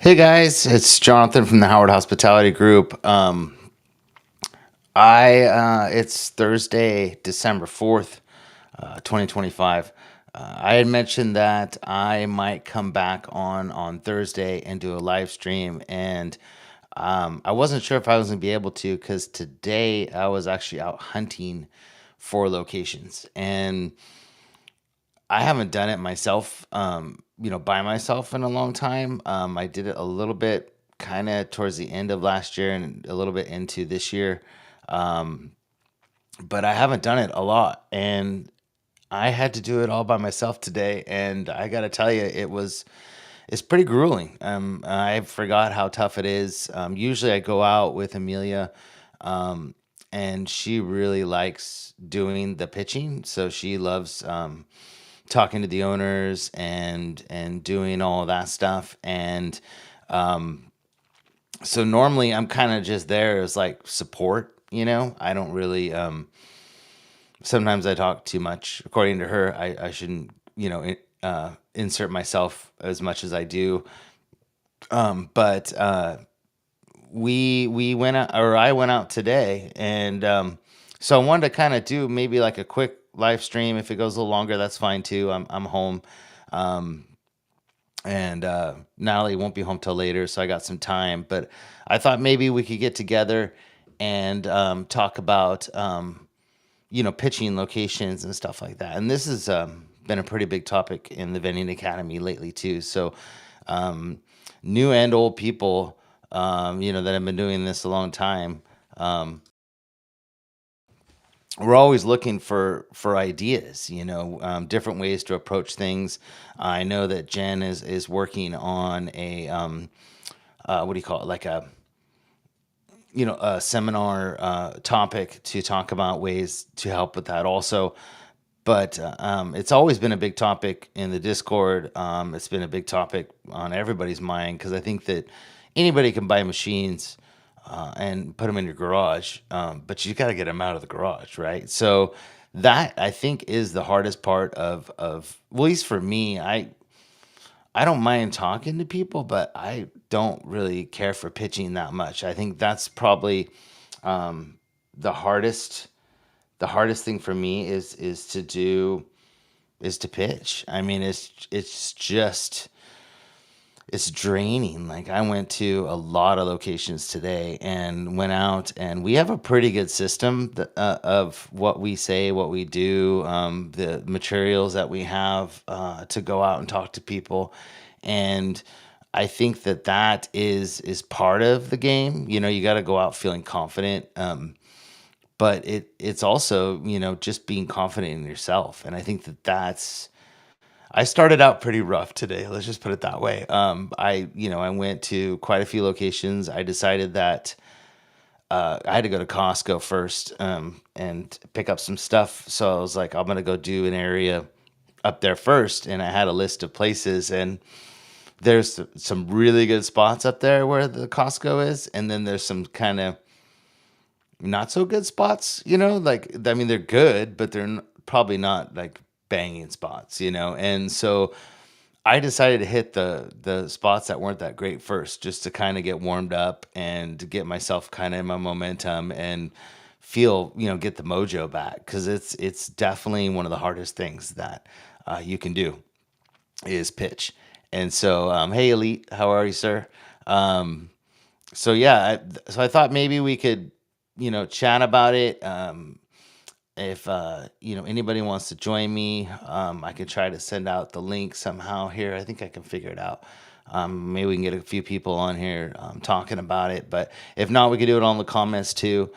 Hey guys, it's Jonathan from the Howard Hospitality Group. I It's Thursday, December 4th, 2025. I had mentioned that I might come back on Thursday and do a live stream, and I wasn't sure if I was gonna be able to because today I was actually out hunting for locations, and I haven't done it myself, by myself in a long time. I did it a little bit kind of towards the end of last year and a little bit into this year. Um, but I haven't done it a lot. And I had to do it all by myself today. And I got to tell you, it's pretty grueling. I forgot how tough it is. Usually I go out with Amelia, um, and she really likes doing the pitching. So she loves, talking to the owners and doing all of that stuff. And so normally I'm kind of just there as like support. I don't really sometimes I talk too much. According to her, I shouldn't, insert myself as much as I do. But we went out, or I went out today, and so I wanted to kind of do maybe like a quick live stream. If it goes a little longer, that's fine too. I'm home. Um, and Natalie won't be home till later, so I got some time. But I thought maybe we could get together and talk about pitching locations and stuff like that. And this has been a pretty big topic in the Vending Academy lately too. So um, new and old people, that have been doing this a long time. Um, we're always looking for ideas, different ways to approach things. I know that Jen is working on a what do you call it, like a seminar topic to talk about ways to help with that also. But it's always been a big topic in the Discord. It's been a big topic on everybody's mind because I think that anybody can buy machines and put them in your garage, but you got to get them out of the garage, right? So that I think is the hardest part of well, at least for me. I don't mind talking to people, but I don't really care for pitching that much. I think that's probably the hardest the hardest thing for me is to pitch. I mean, it's just it's draining. Like I went to a lot of locations today and went out, and we have a pretty good system of what we say, what we do, the materials that we have to go out and talk to people, and I think that is part of the game. You got to go out feeling confident. But it's also, just being confident in yourself. And I think I started out pretty rough today. Let's just put it that way. I went to quite a few locations. I decided that I had to go to Costco first, and pick up some stuff. So I was like, I'm gonna go do an area up there first, and I had a list of places, and there's some really good spots up there where the Costco is, and then there's some kind of not so good spots, like, I mean, they're good, but they're probably not like banging spots. And so I decided to hit the spots that weren't that great first, just to kind of get warmed up and to get myself kind of in my momentum and feel, get the mojo back, because it's definitely one of the hardest things that you can do is pitch. And so, hey, Elite, how are you, sir? Um, so yeah, I thought maybe we could, chat about it. If anybody wants to join me, I could try to send out the link somehow here. I think I can figure it out. Maybe we can get a few people on here talking about it. But if not, we could do it on the comments too.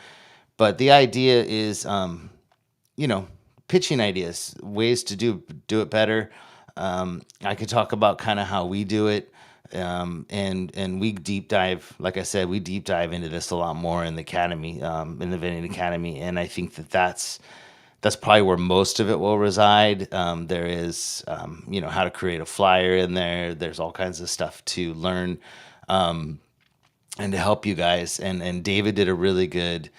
But the idea is, you know, pitching ideas, ways to do it better. I could talk about kind of how we do it, and we deep dive. Like I said, we deep dive into this a lot more in the academy, in the Vending Academy, and I think that's probably where most of it will reside. There is, how to create a flyer in there. There's all kinds of stuff to learn, and to help you guys. And David did a really good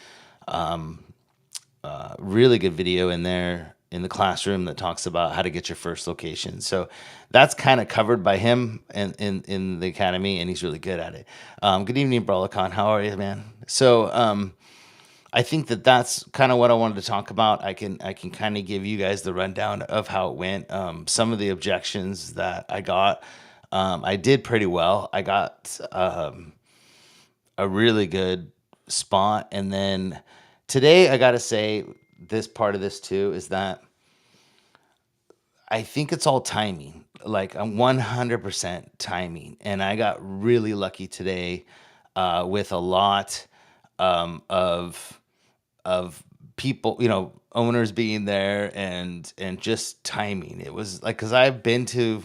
video in there in the classroom that talks about how to get your first location. So that's kind of covered by him in the academy, and he's really good at it. Good evening, Brolican. How are you, man? So I think that that's kind of what I wanted to talk about. I can kind of give you guys the rundown of how it went. Some of the objections that I got, I did pretty well. I got a really good spot, and then today I got to say this part of this too is that I think it's all timing. Like I'm 100% timing, and I got really lucky today with a lot of people, owners being there and just timing. It was like because I've been to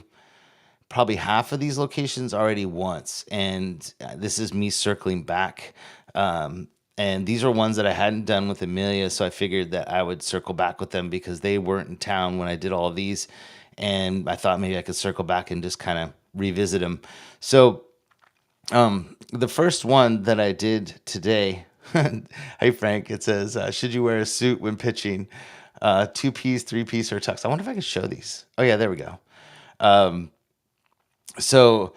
probably half of these locations already once, and this is me circling back. And these are ones that I hadn't done with Amelia, so I figured that I would circle back with them because they weren't in town when I did all of these, and I thought maybe I could circle back and just kind of revisit them. So the first one that I did today, hey Frank, it says, should you wear a suit when pitching? Two-piece, three-piece, or tux? I wonder if I can show these. Oh yeah, there we go. So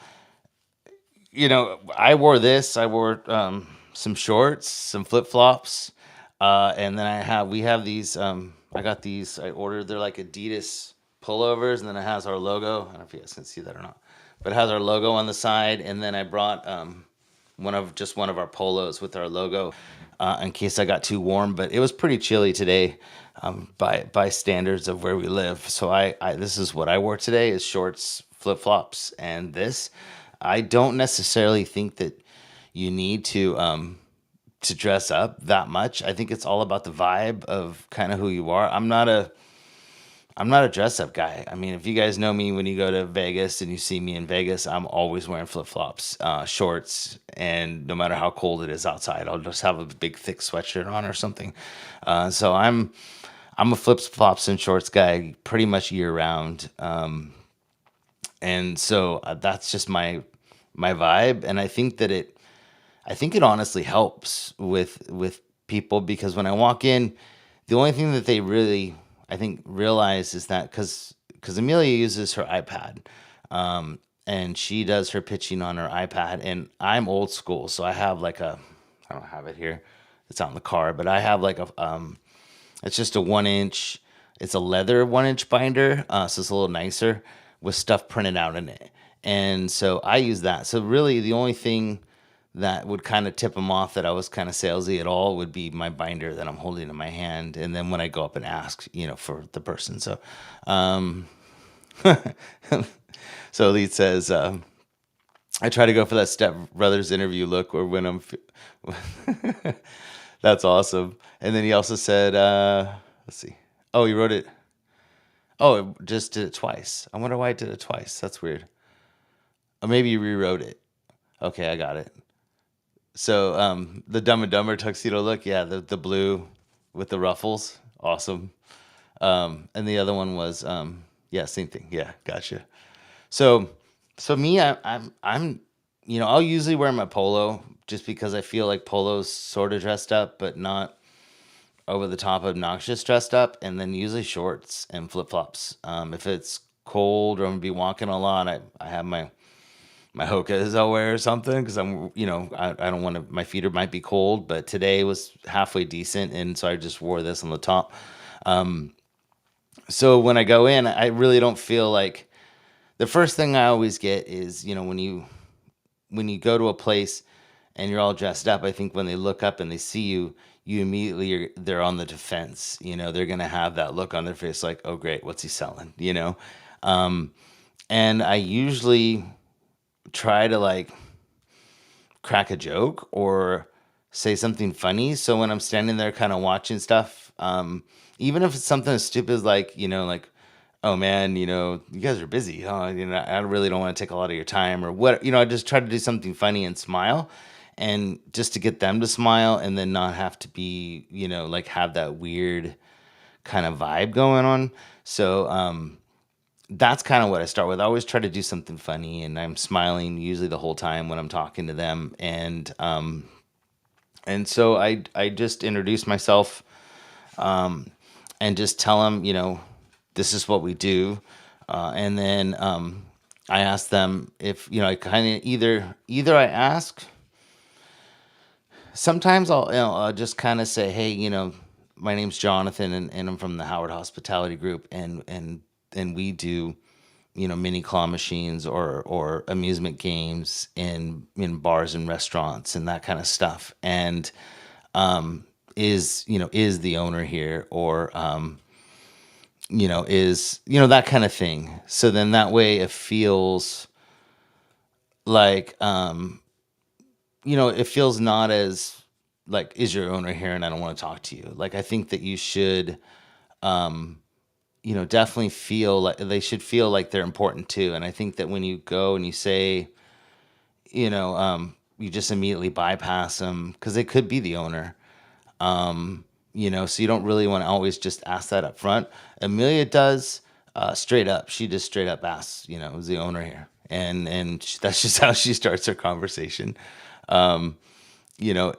I wore this. I wore some shorts, some flip flops, and then we have these. I got these. I ordered. They're like Adidas pullovers, and then it has our logo. I don't know if you guys can see that or not, but it has our logo on the side. And then I brought one of our polos with our logo in case I got too warm. But it was pretty chilly today. By standards of where we live, so this is what I wore today: is shorts, flip flops, and this. I don't necessarily think that you need to dress up that much. I think it's all about the vibe of kind of who you are. I'm not a dress up guy. I mean, if you guys know me, when you go to Vegas and you see me in Vegas, I'm always wearing flip flops, shorts, and no matter how cold it is outside, I'll just have a big thick sweatshirt on or something. So I'm a flip flops and shorts guy pretty much year round. And so that's just my vibe, and I think it honestly helps with people because when I walk in, the only thing that they really I think realize is that because Amelia uses her iPad, and she does her pitching on her iPad, and I'm old school, so I don't have it here, it's out in the car, but I have like it's just a 1 inch. It's a leather 1 inch binder, so it's a little nicer with stuff printed out in it. And so I use that. So really, the only thing that would kind of tip them off that I was kind of salesy at all would be my binder that I'm holding in my hand. And then when I go up and ask, for the person. So, so Elite says, I try to go for that Step Brothers interview look or when that's awesome. And then he also said, let's see. Oh, he wrote it. Oh, it just did it twice. I wonder why it did it twice. That's weird. Or maybe you rewrote it. Okay, I got it. So the Dumb and Dumber tuxedo look, yeah, the blue with the ruffles, awesome. And the other one was yeah, same thing. Yeah, gotcha. So so me, I'm I'll usually wear my polo just because I feel like polo's sort of dressed up, but not over the top obnoxious dressed up, and then usually shorts and flip flops. If it's cold or I'm gonna be walking a lot, I have my Hokas I'll wear or something because I don't want to. My feet might be cold, but today was halfway decent, and so I just wore this on the top. So when I go in, I really don't feel like the first thing I always get is when you go to a place and you're all dressed up. I think when they look up and they see you, you immediately they're on the defense. They're gonna have that look on their face like, oh great, what's he selling? Um, and I usually try to like crack a joke or say something funny. So when I'm standing there kind of watching stuff, even if it's something as stupid as like, oh man, you guys are busy, huh? I really don't want to take a lot of your time or what, I just try to do something funny and smile and just to get them to smile and then not have to be, like have that weird kind of vibe going on. So, that's kind of what I start with. I always try to do something funny, and I'm smiling usually the whole time when I'm talking to them. And so I just introduce myself. and just tell them, this is what we do. And then I ask them if, I kind of either I ask, sometimes I'll just kind of say, hey, my name's Jonathan, and I'm from the Howard Hospitality Group, and we do, mini claw machines or amusement games in bars and restaurants and that kind of stuff. And is the owner here, or is, that kind of thing. So then that way it feels like, it feels not as like, is your owner here and I don't want to talk to you. Like, I think that you should, definitely feel like they should feel like they're important too. And I think that when you go and you say, you just immediately bypass them because they could be the owner. So you don't really want to always just ask that up front. Amelia does, straight up. She just straight up asks, is the owner here? That's just how she starts her conversation. You know,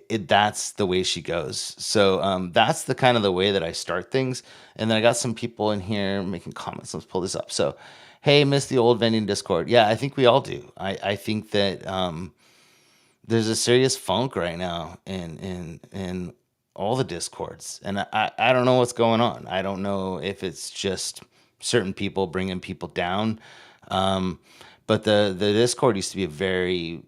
that's the way she goes. So that's the kind of the way that I start things. And then I got some people in here making comments. Let's pull this up. So, hey, miss the old vending Discord. Yeah, I think we all do. I think that there's a serious funk right now in all the Discords, and I don't know what's going on. I don't know if it's just certain people bringing people down. Um, but the Discord used to be a very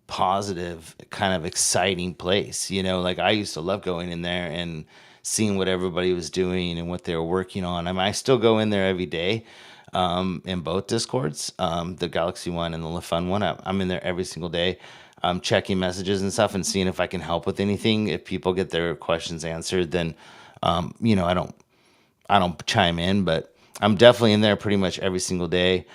positive, kind of exciting place. Like I used to love going in there and seeing what everybody was doing and what they were working on. I mean, I still go in there every day in both Discords, the Galaxy one and the LaFun one. I'm in there every single day, checking messages and stuff and seeing if I can help with anything. If people get their questions answered, then I don't chime in, but I'm definitely in there pretty much every single day.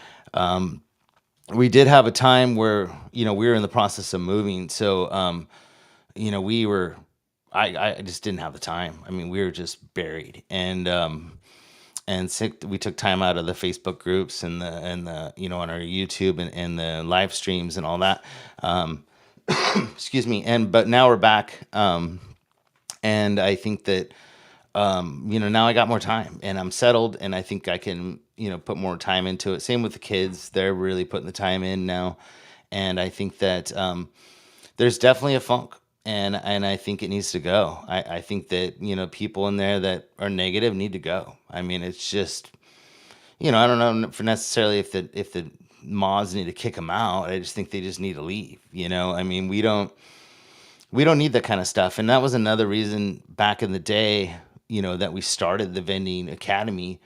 We did have a time where we were in the process of moving, so we were. I just didn't have the time. I mean, we were just buried, and we took time out of the Facebook groups and the on our YouTube and the live streams and all that. Excuse me. But now we're back, and I think that now I got more time and I'm settled, and I think I can, put more time into it. Same with the kids. They're really putting the time in now. And I think that there's definitely a funk, and I think it needs to go. I think that, people in there that are negative need to go. I mean, it's just, I don't know for necessarily if the mods need to kick them out. I just think they just need to leave. I mean, we don't need that kind of stuff. And that was another reason back in the day, that we started the Vending Academy,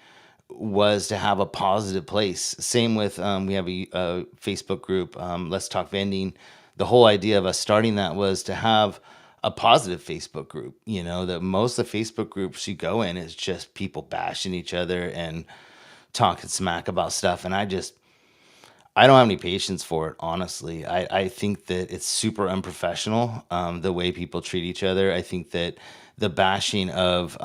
was to have a positive place. Same with, we have a Facebook group, Let's Talk Vending. The whole idea of us starting that was to have a positive Facebook group. That most of the Facebook groups you go in is just people bashing each other and talking smack about stuff. And I don't have any patience for it, honestly. I think that it's super unprofessional, the way people treat each other. I think that the bashing of,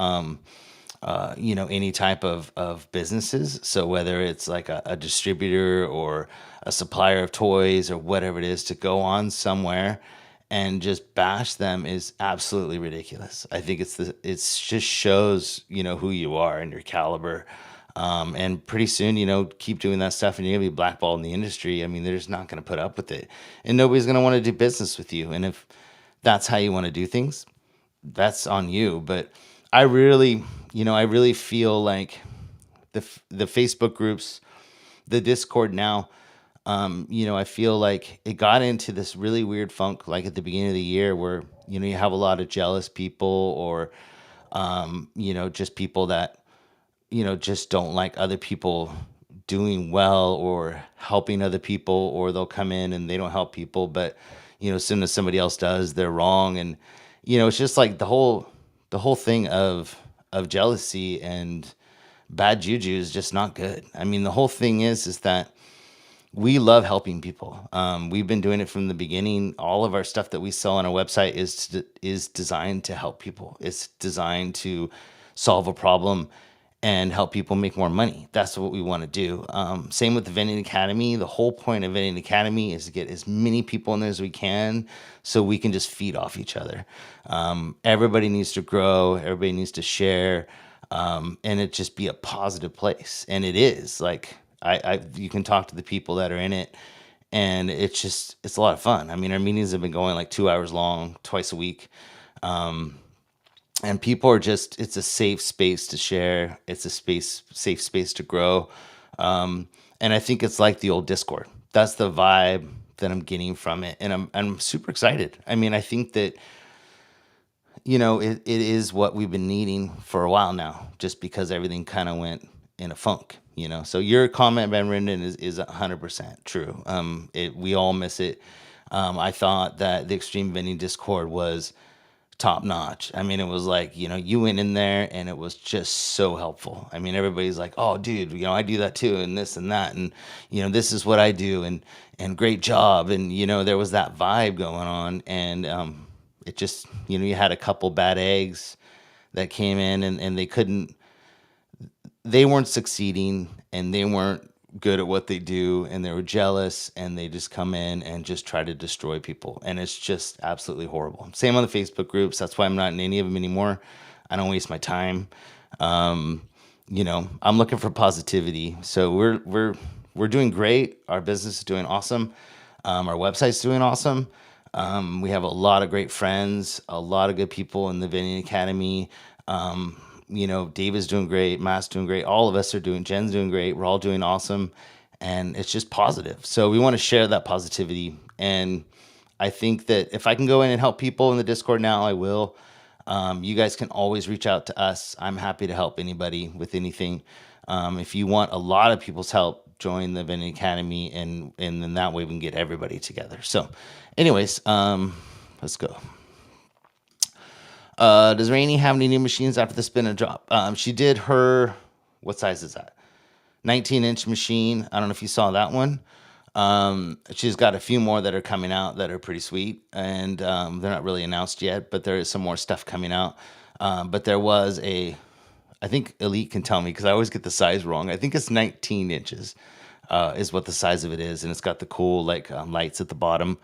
any type of businesses, so whether it's like a distributor or a supplier of toys or whatever it is, to go on somewhere and just bash them is absolutely ridiculous. I think it's just shows, who you are and your caliber. And pretty soon, keep doing that stuff and you're gonna be blackballed in the industry. I mean, they're just not gonna put up with it. And nobody's gonna want to do business with you. And if that's how you want to do things, that's on you. But I really feel like the Facebook groups, the Discord now, I feel like it got into this really weird funk, like at the beginning of the year, where you have a lot of jealous people, or just people that just don't like other people doing well or helping other people, or they'll come in and they don't help people, but as soon as somebody else does, they're wrong. And it's just like the whole thing of jealousy and bad juju is just not good. I mean, the whole thing is that we love helping people. We've been doing it from the beginning. All of our stuff that we sell on our website is designed to help people. It's designed to solve a problem and help people make more money. That's what we want to do. Same with the Vending Academy. The whole point of Vending Academy is to get as many people in there as we can, so we can just feed off each other. Everybody needs to grow. Everybody needs to share. and it just be a positive place. And it is like, you can talk to the people that are in it, and it's a lot of fun. I mean, our meetings have been going like 2 hours long, twice a week. And people are just, it's a safe space to share. It's a safe space to grow. And I think it's like the old Discord. That's the vibe that I'm getting from it. And I'm super excited. I mean, I think that, it is what we've been needing for a while now, just because everything kind of went in a funk. So your comment, Ben Rendon, is 100% true. We all miss it. I thought that the Extreme Vending Discord was top notch. I mean, it was like, you went in there and it was just so helpful. I mean, everybody's like, oh, dude, I do that too, and this and that. And, this is what I do, and great job. And, there was that vibe going on. And, it just, you had a couple bad eggs that came in, and they weren't succeeding, and they weren't good at what they do, and they were jealous, and they just come in and just try to destroy people, and it's just absolutely horrible. Same on the Facebook groups. That's why I'm not in any of them anymore. I don't waste my time. I'm looking for positivity. So we're doing great. Our business is doing awesome. Our website's doing awesome. We have a lot of great friends, a lot of good people in the Vending Academy. David's doing great, Matt's doing great, all of us are doing, Jen's doing great, we're all doing awesome, and it's just positive. So we want to share that positivity, and I think that if I can go in and help people in the Discord now, I will. You guys can always reach out to us. I'm happy to help anybody with anything. If you want a lot of people's help, join the Vending Academy, and then that way we can get everybody together. So anyways, let's go. Does Rainey have any new machines after the spin and drop? She did her, what size is that? 19-inch machine. I don't know if you saw that one. She's got a few more that are coming out that are pretty sweet, and they're not really announced yet, but there is some more stuff coming out. But there was I think Elite can tell me, because I always get the size wrong. I think it's 19 inches is what the size of it is, and it's got the cool lights at the bottom.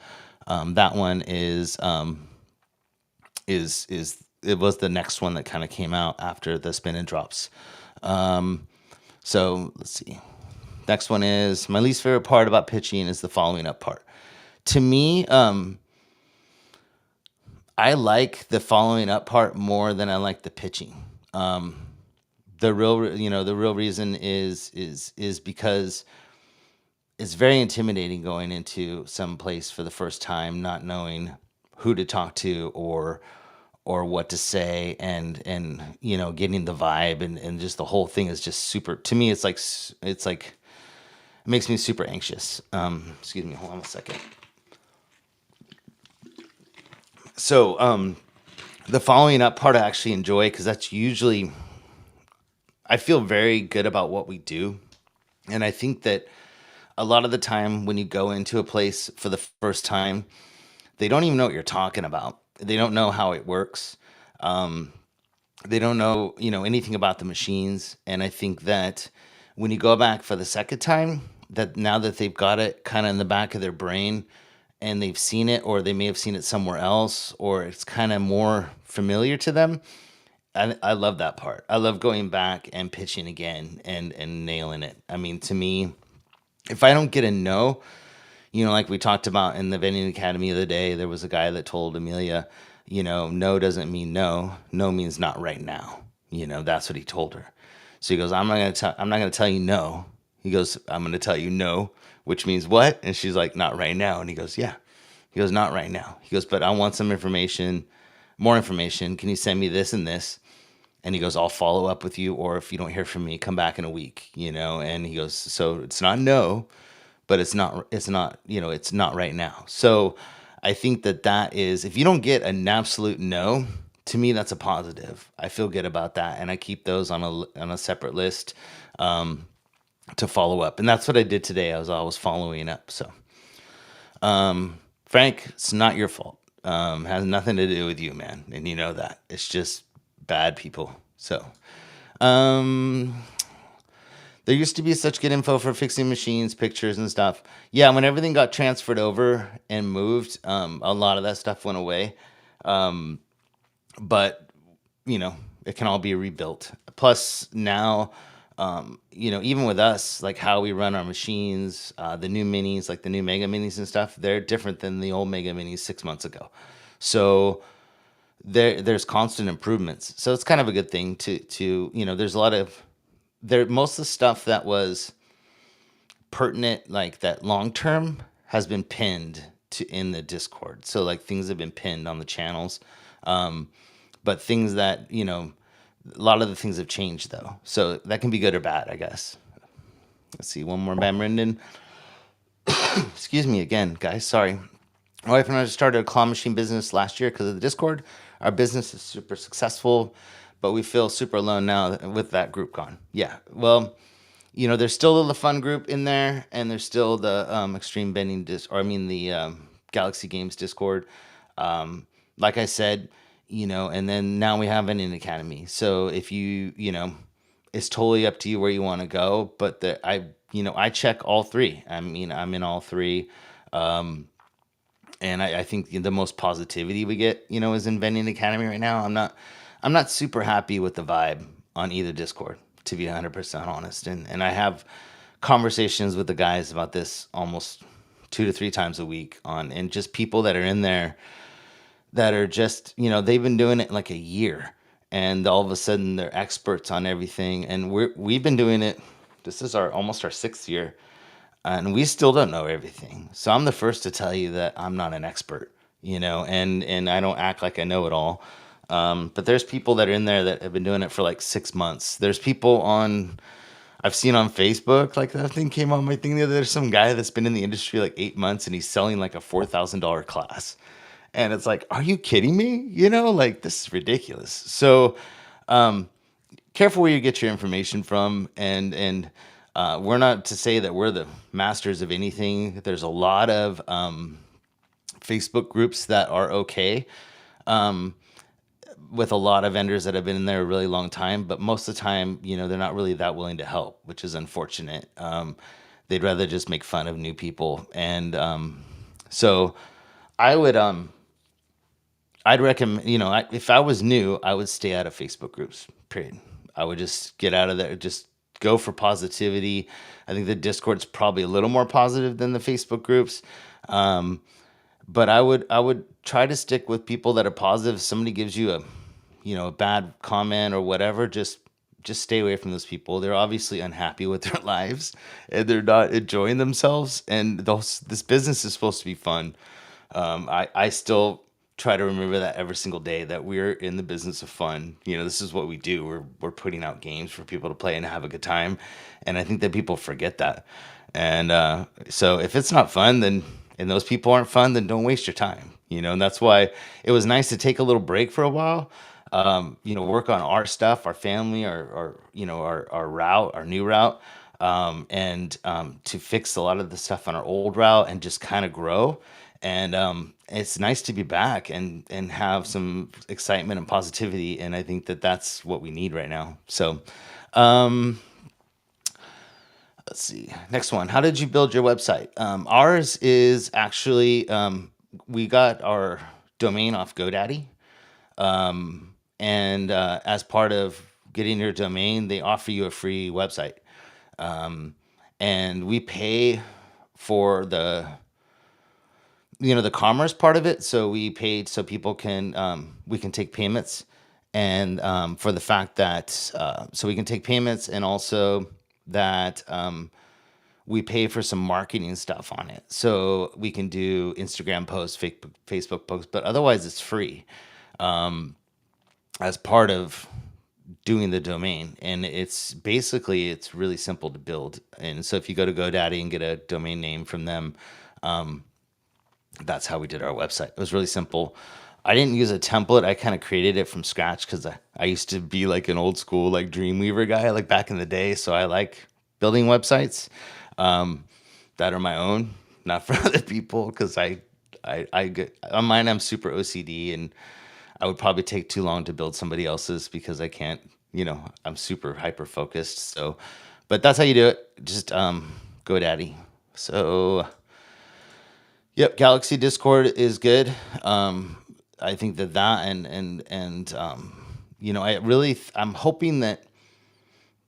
That one is it was the next one that kind of came out after the spin and drops. So let's see. Next one is, my least favorite part about pitching is the following up part. To me, I like the following up part more than I like the pitching. The real reason is because it's very intimidating going into some place for the first time, not knowing who to talk to or what to say, and getting the vibe, and just the whole thing is just super, to me it's like it makes me super anxious. Excuse me, hold on a second. So the following up part I actually enjoy, because that's usually, I feel very good about what we do, and I think that a lot of the time when you go into a place for the first time, they don't even know what you're talking about. They don't know how it works. They don't know, anything about the machines. And I think that when you go back for the second time, that now that they've got it kind of in the back of their brain, and they've seen it, or they may have seen it somewhere else, or it's kind of more familiar to them. I love that part. I love going back and pitching again, and nailing it. I mean, to me, if I don't get a no, like we talked about in the Vending Academy of the day, there was a guy that told Amelia, no doesn't mean no. No means not right now. That's what he told her. So he goes, I'm not gonna tell you no. He goes, I'm gonna tell you no, which means what? And she's like, not right now. And he goes, yeah. He goes, not right now. He goes, but I want some information, more information. Can you send me this and this? And he goes, I'll follow up with you, or if you don't hear from me, come back in a week. And he goes, so it's not no, but it's not it's not right now. So I think that is, if you don't get an absolute no, to me that's a positive. I feel good about that, and I keep those on a separate list to follow up. And that's what I did today. I was always following up. So Frank, it's not your fault. Has nothing to do with you, man, and you know that. It's just bad people. So there used to be such good info for fixing machines, pictures and stuff. Yeah, when everything got transferred over and moved, a lot of that stuff went away. But it can all be rebuilt. Plus now, even with us, like how we run our machines, the new minis, like the new Mega Minis and stuff, they're different than the old Mega Minis 6 months ago. So there's constant improvements. So it's kind of a good thing to there's a lot of there most of the stuff that was pertinent, like that long term, has been pinned to in the Discord. So like things have been pinned on the channels. But things that, a lot of the things have changed though. So that can be good or bad, I guess. Let's see, one more bam Brendan. Excuse me again, guys. Sorry. My wife and I started a claw machine business last year because of the Discord. Our business is super successful, but we feel super alone now with that group gone. Yeah. Well, there's still the fun group in there, and there's still the Extreme Bending the Galaxy Games Discord. Like I said, and then now we have an academy. So if it's totally up to you where you want to go. But I check all three. I mean, I'm in all three. And I think the most positivity we get, is in Vending Academy right now. I'm not super happy with the vibe on either Discord, to be 100% honest. And I have conversations with the guys about this almost 2 to 3 times a week and just people that are in there that are just, they've been doing it like a year, and all of a sudden they're experts on everything. And we've been doing it. This is almost our 6th year, and we still don't know everything. So I'm the first to tell you that I'm not an expert, and I don't act like I know it all. But there's people that are in there that have been doing it for like 6 months. There's people I've seen on Facebook, like that thing came on my thing the other day. There's some guy that's been in the industry like 8 months, and he's selling like a $4,000 class. And it's like, are you kidding me? Like this is ridiculous. So careful where you get your information from, and we're not to say that we're the masters of anything. There's a lot of Facebook groups that are okay, with a lot of vendors that have been in there a really long time, but most of the time, they're not really that willing to help, which is unfortunate. They'd rather just make fun of new people. And so I would I'd recommend, if I was new, I would stay out of Facebook groups, period. I would just get out of there, just go for positivity. I think the Discord's probably a little more positive than the Facebook groups. But I would try to stick with people that are positive. If somebody gives you a bad comment or whatever, just stay away from those people. They're obviously unhappy with their lives, and they're not enjoying themselves. And this business is supposed to be fun. I still try to remember that every single day, that we're in the business of fun. This is what we do. We're putting out games for people to play and have a good time. And I think that people forget that. And so if it's not fun, then and those people aren't fun, then don't waste your time. And that's why it was nice to take a little break for a while. Work on our stuff, our family, our route, our new route, and to fix a lot of the stuff on our old route and just kind of grow. And it's nice to be back and have some excitement and positivity. And I think that that's what we need right now. So let's see. Next one. How did you build your website? Ours is actually, we got our domain off GoDaddy. And as part of getting your domain, they offer you a free website. And we pay for the commerce part of it. So we paid so people we can take payments, and for the fact that so we can take payments, and also that we pay for some marketing stuff on it. So we can do Instagram posts, Facebook posts, but otherwise it's free as part of doing the domain. And it's really simple to build. And so if you go to GoDaddy and get a domain name from them, that's how we did our website. It was really simple. I didn't use a template. I kind of created it from scratch because I used to be like an old school like Dreamweaver guy, like back in the day. So I like building websites that are my own, not for other people. Because I get on mine, I'm super OCD, and I would probably take too long to build somebody else's because I can't. I'm super hyper focused. So, but that's how you do it. Just GoDaddy. So. Yep, Galaxy Discord is good. I think that I'm hoping that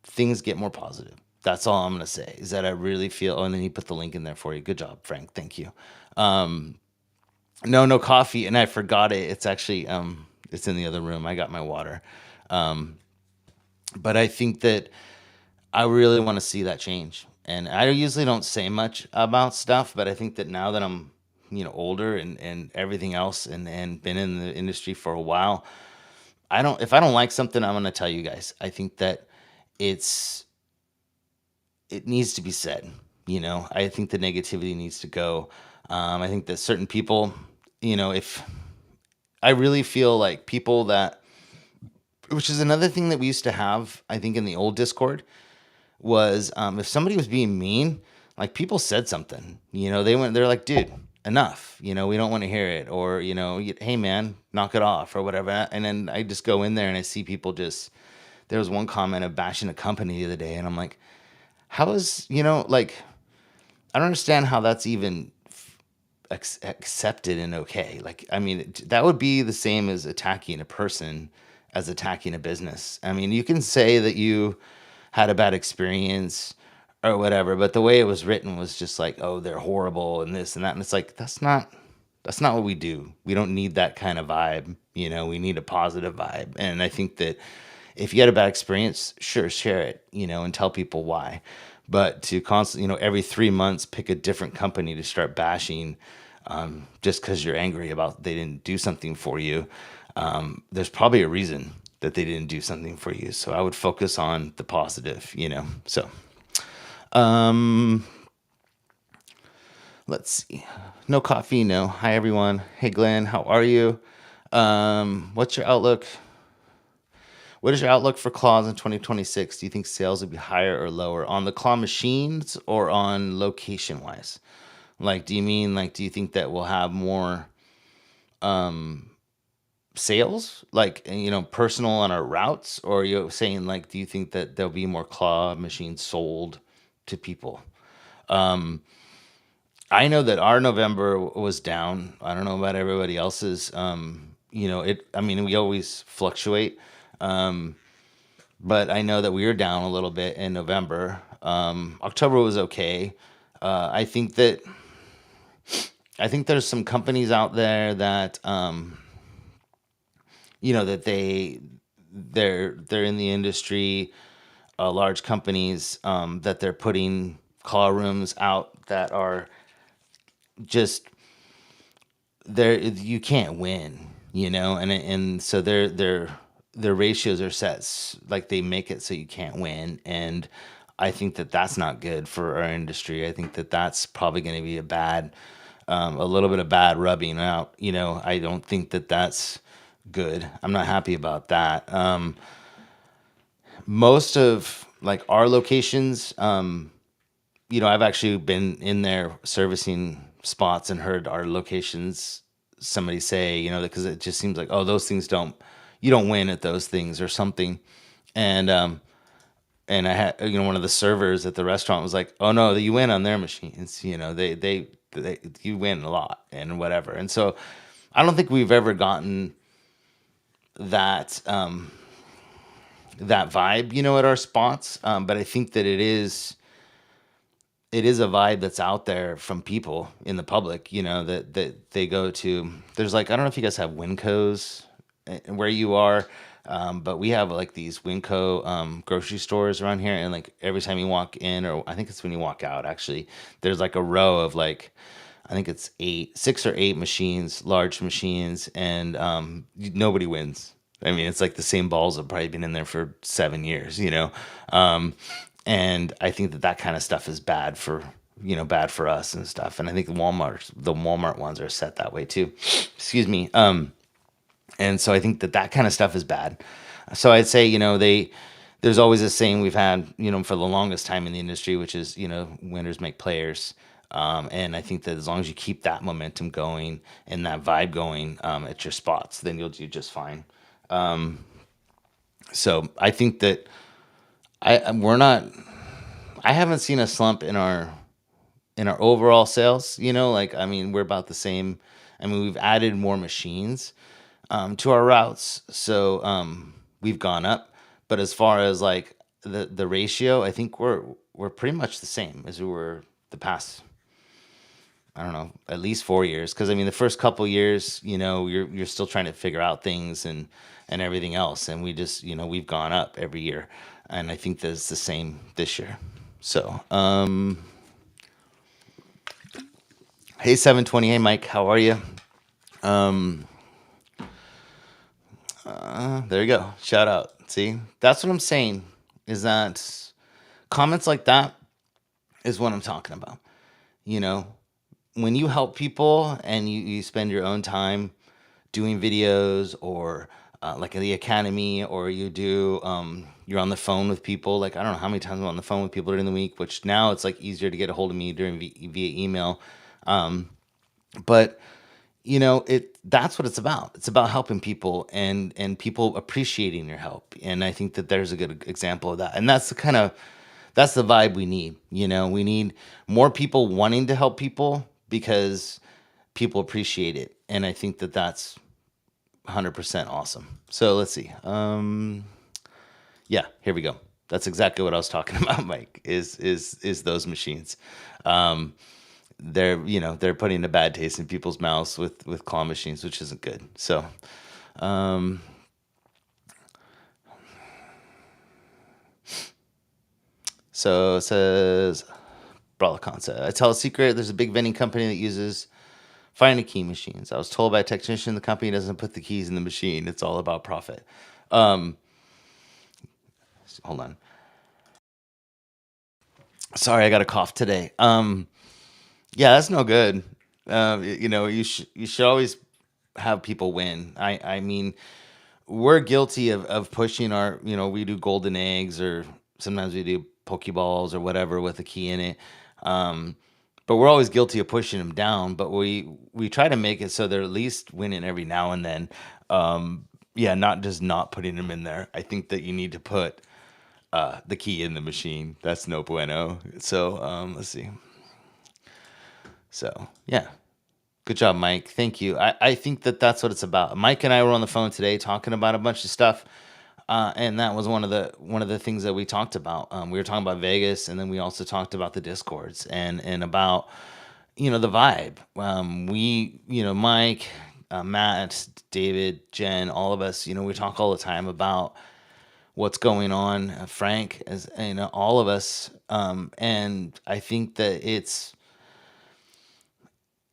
things get more positive. That's all I'm gonna say is that I really feel. Oh, and then he put the link in there for you. Good job, Frank. Thank you. No, no coffee, and I forgot it. It's actually it's in the other room. I got my water, but I think that I really want to see that change. And I usually don't say much about stuff, but I think that now that I'm, older and everything else and been in the industry for a while, if I don't like something, I'm going to tell you guys. I think that it's, it needs to be said. I think the negativity needs to go. I think that certain people, if I really feel like people that, which is another thing that we used to have, I think in the old Discord, was if somebody was being mean, like people said something, they're like, dude, enough, we don't want to hear it, or hey man, knock it off or whatever. And then I just go in there and I see people just. There was one comment of bashing a company the other day, and I'm like, how is like I don't understand how that's even accepted and okay. Like, I mean, that would be the same as attacking a person as attacking a business. I mean, you can say that you had a bad experience or whatever, but the way it was written was just like, oh, they're horrible and this and that. And it's like, that's not what we do. We don't need that kind of vibe. We need a positive vibe. And I think that if you had a bad experience, sure, share it, and tell people why. But to constantly, every 3 months, pick a different company to start bashing, just because you're angry about they didn't do something for you, there's probably a reason that they didn't do something for you. So I would focus on the positive. So let's see. No coffee, no. Hi, everyone. Hey, Glenn, how are you? What's your outlook? What is your outlook for claws in 2026? Do you think sales will be higher or lower on the claw machines or on location wise? Like, do you mean like, do you think that we'll have more sales, like, personal on our routes, or are you saying like, do you think that there'll be more claw machines sold to people? I know that our November was down. I don't know about everybody else's. I mean, we always fluctuate. But I know that we were down a little bit in November. October was okay. I think that there's some companies out there that that they're in the industry, large companies, that they're putting claw rooms out that are just there. You can't win, and so their ratios are set like they make it so you can't win. And I think that that's not good for our industry. I think that that's probably going to be a little bit of bad rubbing out. I don't think that that's good. I'm not happy about that. Most of like our locations, I've actually been in there servicing spots and heard our locations, somebody say, because it just seems like, oh, those things you don't win at those things or something. And I had, one of the servers at the restaurant was like, oh no, you win on their machines. You win a lot and whatever. And so I don't think we've ever gotten that that vibe, at our spots. But I think that it is a vibe that's out there from people in the public, that they go to. There's like, I don't know if you guys have Wincos where you are, but we have like these Winco grocery stores around here, and like every time you walk in, or I think it's when you walk out, actually, there's like a row of like, I think it's 6 or 8 machines, large machines, and nobody wins. I mean, it's like the same balls have probably been in there for 7 years. Um, and I think that kind of stuff is bad for us and stuff. And I think the Walmart ones are set that way too. Excuse me. And so I think that kind of stuff is bad. So I'd say, there's always a saying we've had, for the longest time in the industry, which is, winners make players. And I think that as long as you keep that momentum going and that vibe going at your spots, then you'll do just fine. So I think that we're not. I haven't seen a slump in our overall sales. Like, I mean, we're about the same. I mean, we've added more machines to our routes, so we've gone up. But as far as like the ratio, I think we're pretty much the same as we were the past, I don't know, at least 4 years. Because I mean, the first couple years, you're still trying to figure out things and everything else, and we just, we've gone up every year, and I think that's the same this year. So, hey 720, hey Mike, how are you? There you go. Shout out. See, that's what I'm saying. Is that comments like that is what I'm talking about. You know, when you help people and you spend your own time doing videos or like at the academy, or you do you're on the phone with people. Like I don't know how many times I'm on the phone with people during the week, which now it's like easier to get a hold of me during via email. But that's what it's about. It's about helping people and people appreciating your help. And I think that there's a good example of that. And that's the vibe we need. We need more people wanting to help people because people appreciate it. And I think that that's 100% awesome. So let's see. Yeah, here we go. That's exactly what I was talking about, Mike. Is those machines? Um, they're putting a bad taste in people's mouths with claw machines, which isn't good. Um, so it says Brawler Concept. I tell a secret. There's a big vending company that uses find a key machines. I was told by a technician the company doesn't put the keys in the machine. It's all about profit. Um, Hold on. Sorry, I got a cough today. Yeah, that's no good. You should always have people win. I mean, we're guilty of pushing our, we do golden eggs, or sometimes we do pokeballs or whatever with a key in it. Um, but we're always guilty of pushing them down. But we try to make it so they're at least winning every now and then. Yeah, not just not putting them in there. I think that you need to put the key in the machine. That's no bueno. So let's see. So yeah, good job, Mike. Thank you. I think that that's what it's about. Mike and I were on the phone today talking about a bunch of stuff, and that was one of the things that we talked about. We were talking about Vegas, and then we also talked about the discords and about the vibe. Mike, Matt, David, Jen, all of us. We talk all the time about what's going on. Frank, as all of us, and I think that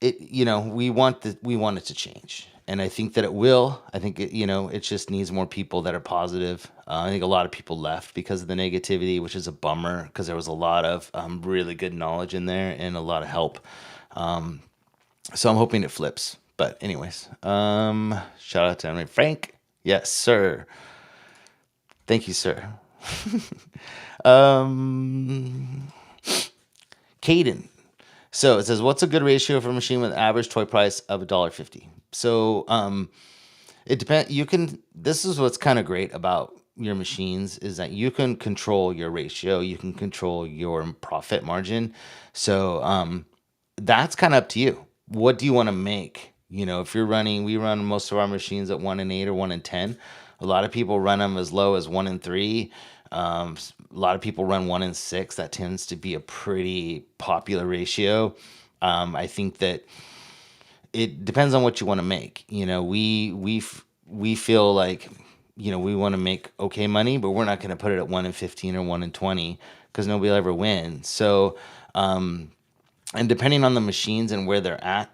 we want it to change, and I think that it will. I think it just needs more people that are positive. I think a lot of people left because of the negativity, which is a bummer because there was a lot of really good knowledge in there and a lot of help. So I'm hoping it flips. But anyways, shout out to Frank. Yes, sir. Thank you, sir. um, Caden. So it says, what's a good ratio for a machine with average toy price of $1.50? So it depends. This is what's kind of great about your machines is that you can control your ratio. You can control your profit margin. So that's kind of up to you. What do you want to make? If we run most of our machines at 1 and 8 or 1 and 10. A lot of people run them as low as 1 and 3. A lot of people run 1 and 6. That tends to be a pretty popular ratio. I think that it depends on what you want to make. We feel like we want to make okay money, but we're not going to put it at 1 and 15 or 1 and 20 because nobody will ever win. So, and depending on the machines and where they're at,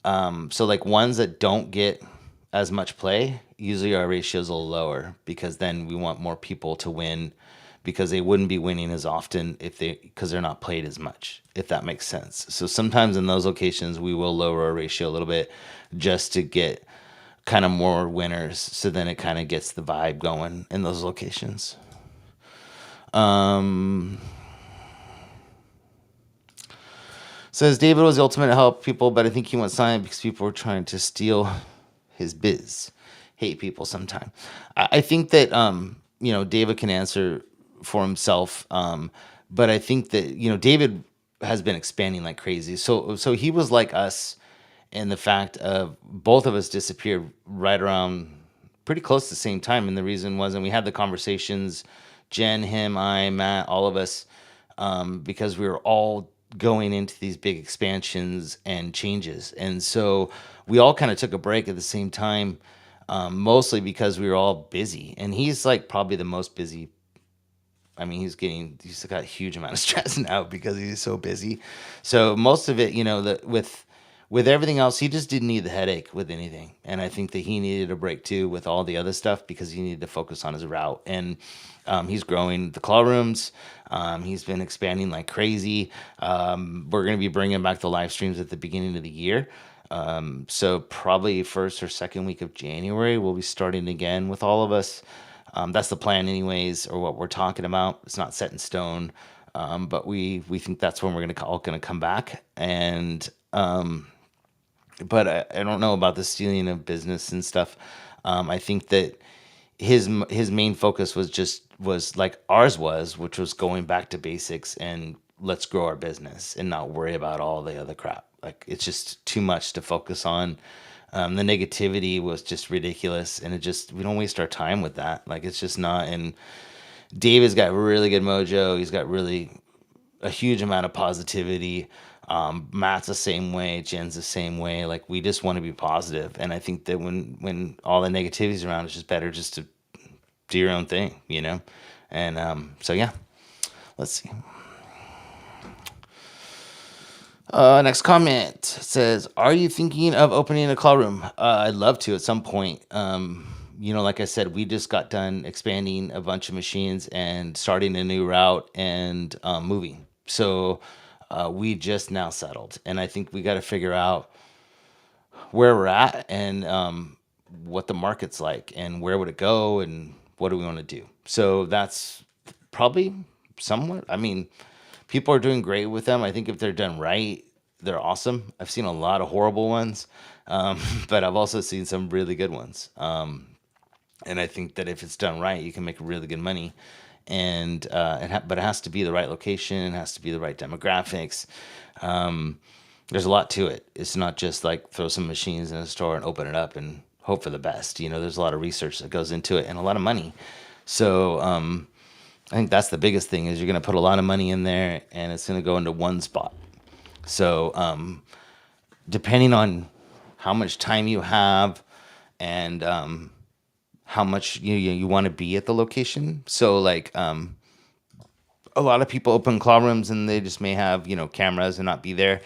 so like ones that don't get as much play, usually our ratio is a little lower because then we want more people to win because they wouldn't be winning as often because they're not played as much, if that makes sense. So sometimes in those locations we will lower our ratio a little bit just to get kind of more winners. So then it kind of gets the vibe going in those locations. Says David was the ultimate to help people, but I think he went silent because people were trying to steal his biz. Hate people sometime. I think that David can answer for himself, but I think that David has been expanding like crazy. So he was like us in the fact of both of us disappeared right around pretty close to the same time. And the reason was, and we had the conversations, Jen, him, I, Matt, all of us, because we were all going into these big expansions and changes. And so we all kind of took a break at the same time, mostly because we were all busy. And he's like probably the most busy. I mean, he's got a huge amount of stress now because he's so busy. So most of it, with everything else, he just didn't need the headache with anything. And I think that he needed a break too with all the other stuff because he needed to focus on his route. And he's growing the claw rooms. He's been expanding like crazy. We're going to be bringing back the live streams at the beginning of the year. So probably first or second week of January, we'll be starting again with all of us. That's the plan, anyways, or what we're talking about. It's not set in stone, but we think that's when we're all gonna come back. And but I don't know about the stealing of business and stuff. I think that his main focus was like ours was, which was going back to basics and let's grow our business and not worry about all the other crap. Like it's just too much to focus on. The negativity was just ridiculous, and we don't waste our time with that. Like it's just not. And David's got really good mojo. He's got really a huge amount of positivity. Matt's the same way. Jen's the same way. Like we just want to be positive, and I think that when all the negativity's around, it's just better just to do your own thing, you know. And so yeah, let's see. Next comment says, "Are you thinking of opening a claw room?" I'd love to at some point. Like I said, we just got done expanding a bunch of machines and starting a new route and moving. So we just now settled, and I think we got to figure out where we're at and what the market's like and where would it go and what do we want to do. So that's probably somewhat. I mean, people are doing great with them. I think if they're done right, they're awesome. I've seen a lot of horrible ones, but I've also seen some really good ones. And I think that if it's done right, you can make really good money. And but it has to be the right location. It has to be the right demographics. There's a lot to it. It's not just like throw some machines in a store and open it up and hope for the best. There's a lot of research that goes into it and a lot of money. So I think that's the biggest thing is you're going to put a lot of money in there and it's going to go into one spot. So depending on how much time you have and how much you want to be at the location. So like a lot of people open claw rooms and they just may have cameras and not be there.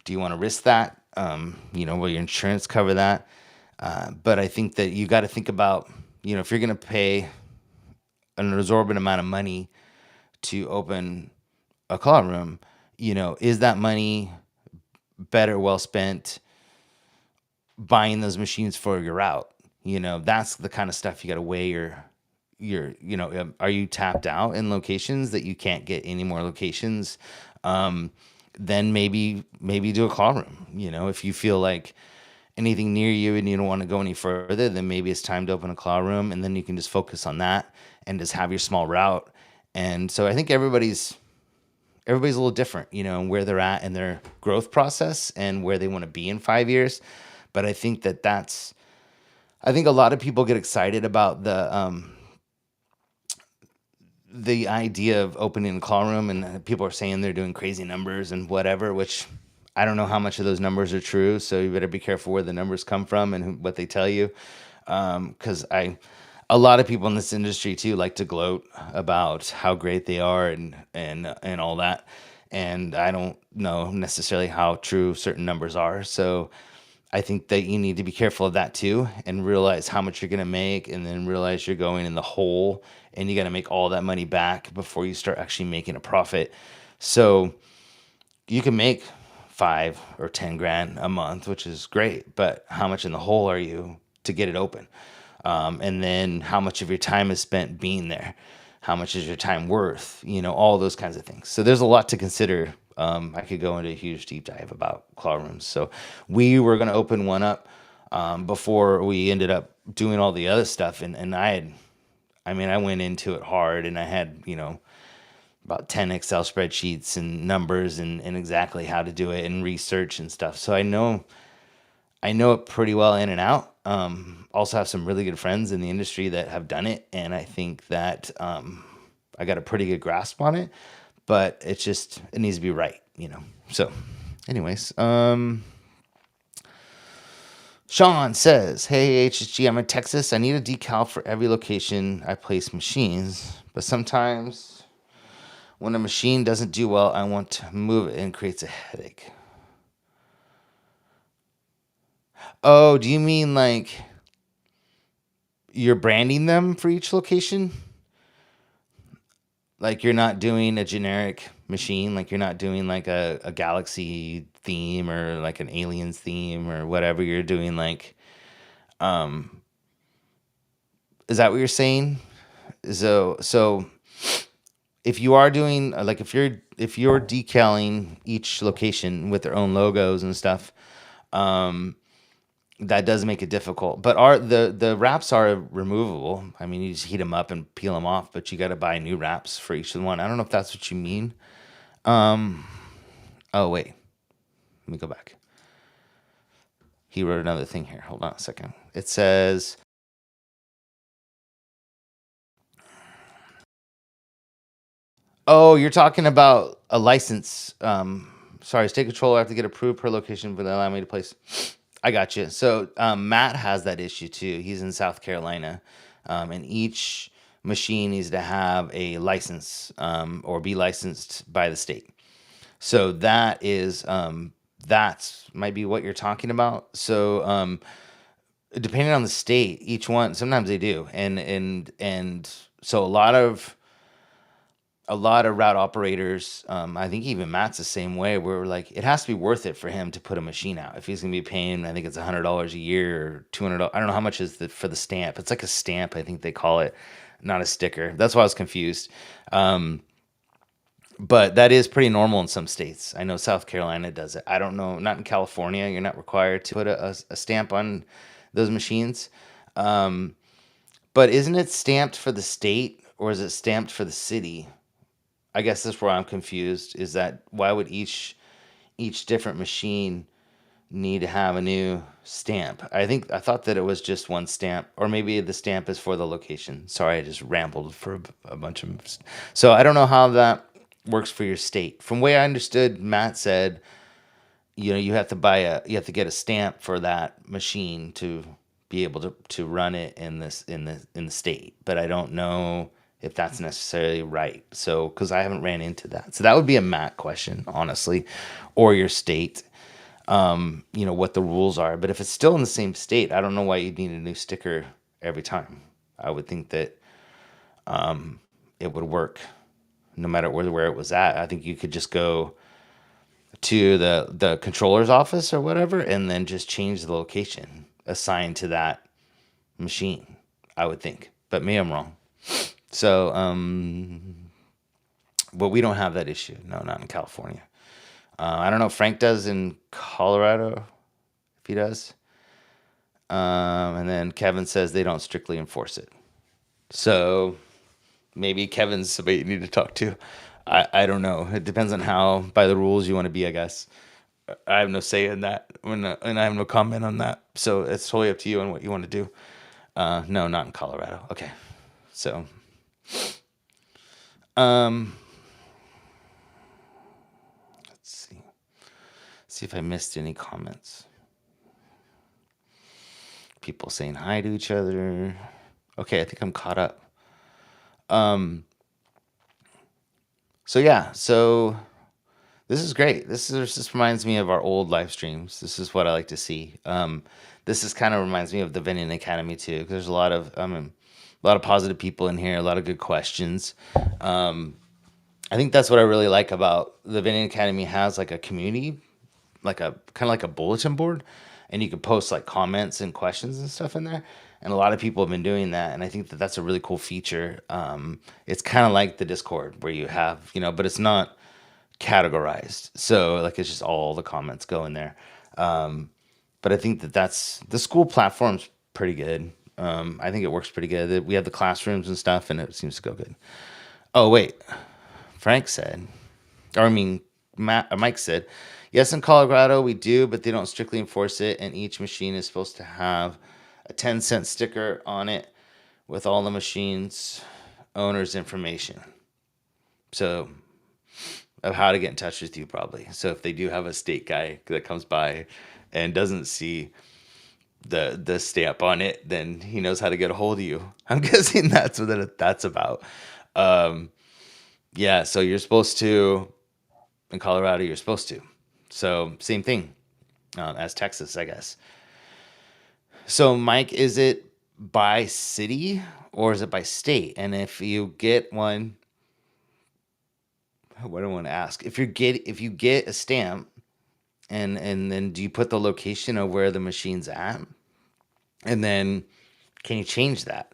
Do you want to risk that? Will your insurance cover that? But I think that you got to think about if you're going to pay an absorbent amount of money to open a claw room, is that money better well spent buying those machines for your route? That's the kind of stuff you got to weigh are you tapped out in locations that you can't get any more locations? Then maybe do a claw room. If you feel like anything near you and you don't want to go any further, then maybe it's time to open a claw room and then you can just focus on that and just have your small route. And so I think everybody's a little different, where they're at in their growth process and where they want to be in 5 years. But I think I think a lot of people get excited about the idea of opening a claw room, and people are saying they're doing crazy numbers and whatever, which I don't know how much of those numbers are true. So you better be careful where the numbers come from and what they tell you. Because a lot of people in this industry too like to gloat about how great they are and all that. And I don't know necessarily how true certain numbers are. So I think that you need to be careful of that too and realize how much you're going to make and then realize you're going in the hole and you got to make all that money back before you start actually making a profit. So you can make 5 or 10 grand a month, which is great, but how much in the hole are you to get it open? And then how much of your time is spent being there? How much is your time worth? All those kinds of things. So there's a lot to consider. I could go into a huge deep dive about claw rooms. So we were going to open one up before we ended up doing all the other stuff. And I went into it hard and I had, about 10 Excel spreadsheets and numbers and exactly how to do it and research and stuff. So I know I know it pretty well in and out. Also have some really good friends in the industry that have done it, and I think that I got a pretty good grasp on it. But it needs to be right, you know. So, anyways, Sean says, "Hey HSG, I'm in Texas. I need a decal for every location I place machines, but sometimes when a machine doesn't do well, I want to move it and it creates a headache." Oh, do you mean like you're branding them for each location? Like you're not doing a generic machine, like you're not doing like a galaxy theme or like an aliens theme or whatever. You're doing like, um, is that what you're saying? So if you are doing like if you're decaling each location with their own logos and stuff, um, that does make it difficult. But the wraps are removable. I mean, you just heat them up and peel them off, but you got to buy new wraps for each one. I don't know if that's what you mean. Um, oh wait, let me go back. He wrote another thing here. Hold on a second. It says, "Oh, you're talking about a license. Sorry, state controller. I have to get approved per location, but they allow me to place." I got you. So Matt has that issue too. He's in South Carolina, and each machine needs to have a license or be licensed by the state. So that's might be what you're talking about. So depending on the state, each one sometimes they do, and so a lot of route operators, I think even Matt's the same way, where like it has to be worth it for him to put a machine out. If he's gonna be paying, I think it's $100 a year or $200. I don't know how much is for the stamp. It's like a stamp, I think they call it, not a sticker. That's why I was confused. Um, but that is pretty normal in some states. I know South Carolina does it. I don't know, not in California. You're not required to put a stamp on those machines. Um, but isn't it stamped for the state or is it stamped for the city? I guess that's where I'm confused. Is that why would each different machine need to have a new stamp? I thought that it was just one stamp, or maybe the stamp is for the location. Sorry, I just rambled for a bunch of. So I don't know how that works for your state. From the way I understood, Matt said, you have to get a stamp for that machine to be able to run it in the state. But I don't know if that's necessarily right. So because I haven't ran into that, so that would be a Matt question, honestly, or your state. What the rules are. But if it's still in the same state, I don't know why you'd need a new sticker every time. I would think that it would work no matter where it was at. I think you could just go to the controller's office or whatever, and then just change the location assigned to that machine. I would think, but maybe I'm wrong. So, but we don't have that issue. No, not in California. I don't know if Frank does in Colorado, if he does. And then Kevin says they don't strictly enforce it. So maybe Kevin's somebody you need to talk to. I don't know. It depends on how by the rules you want to be, I guess. I have no say in that, and I have no comment on that. So it's totally up to you and what you want to do. No, not in Colorado. Okay, so um, let's see if I missed any comments. People saying hi to each other. Okay, I think I'm caught up. Um, so yeah, so this is great. This reminds me of our old live streams. This is what I like to see. This is kind of reminds me of the Vending Academy too, because there's a lot of positive people in here, a lot of good questions. Um, I think that's what I really like about the Vending Academy. Has like a community, like a kind of like a bulletin board, and you can post like comments and questions and stuff in there. And a lot of people have been doing that, and I think that that's a really cool feature. It's kind of like the Discord where you have, but it's not categorized. So like it's just all the comments go in there. Um, but I think that that's the school platform's pretty good. I think it works pretty good. We have the classrooms and stuff, and it seems to go good. Oh wait, Frank said, or I mean, Mike said, Yes, in Colorado we do, but they don't strictly enforce it, and each machine is supposed to have a 10-cent sticker on it with all the machine's owner's information. So, of how to get in touch with you, probably. So, if they do have a state guy that comes by and doesn't see the stamp on it, then he knows how to get a hold of you. I'm guessing that's what that's about. Um, yeah, so you're supposed to, in Colorado, you're supposed to. So, same thing as Texas, I guess. So, Mike, is it by city or is it by state? And if you get one, what do I want to ask? If you get a stamp, and then do you put the location of where the machine's at? And then can you change that?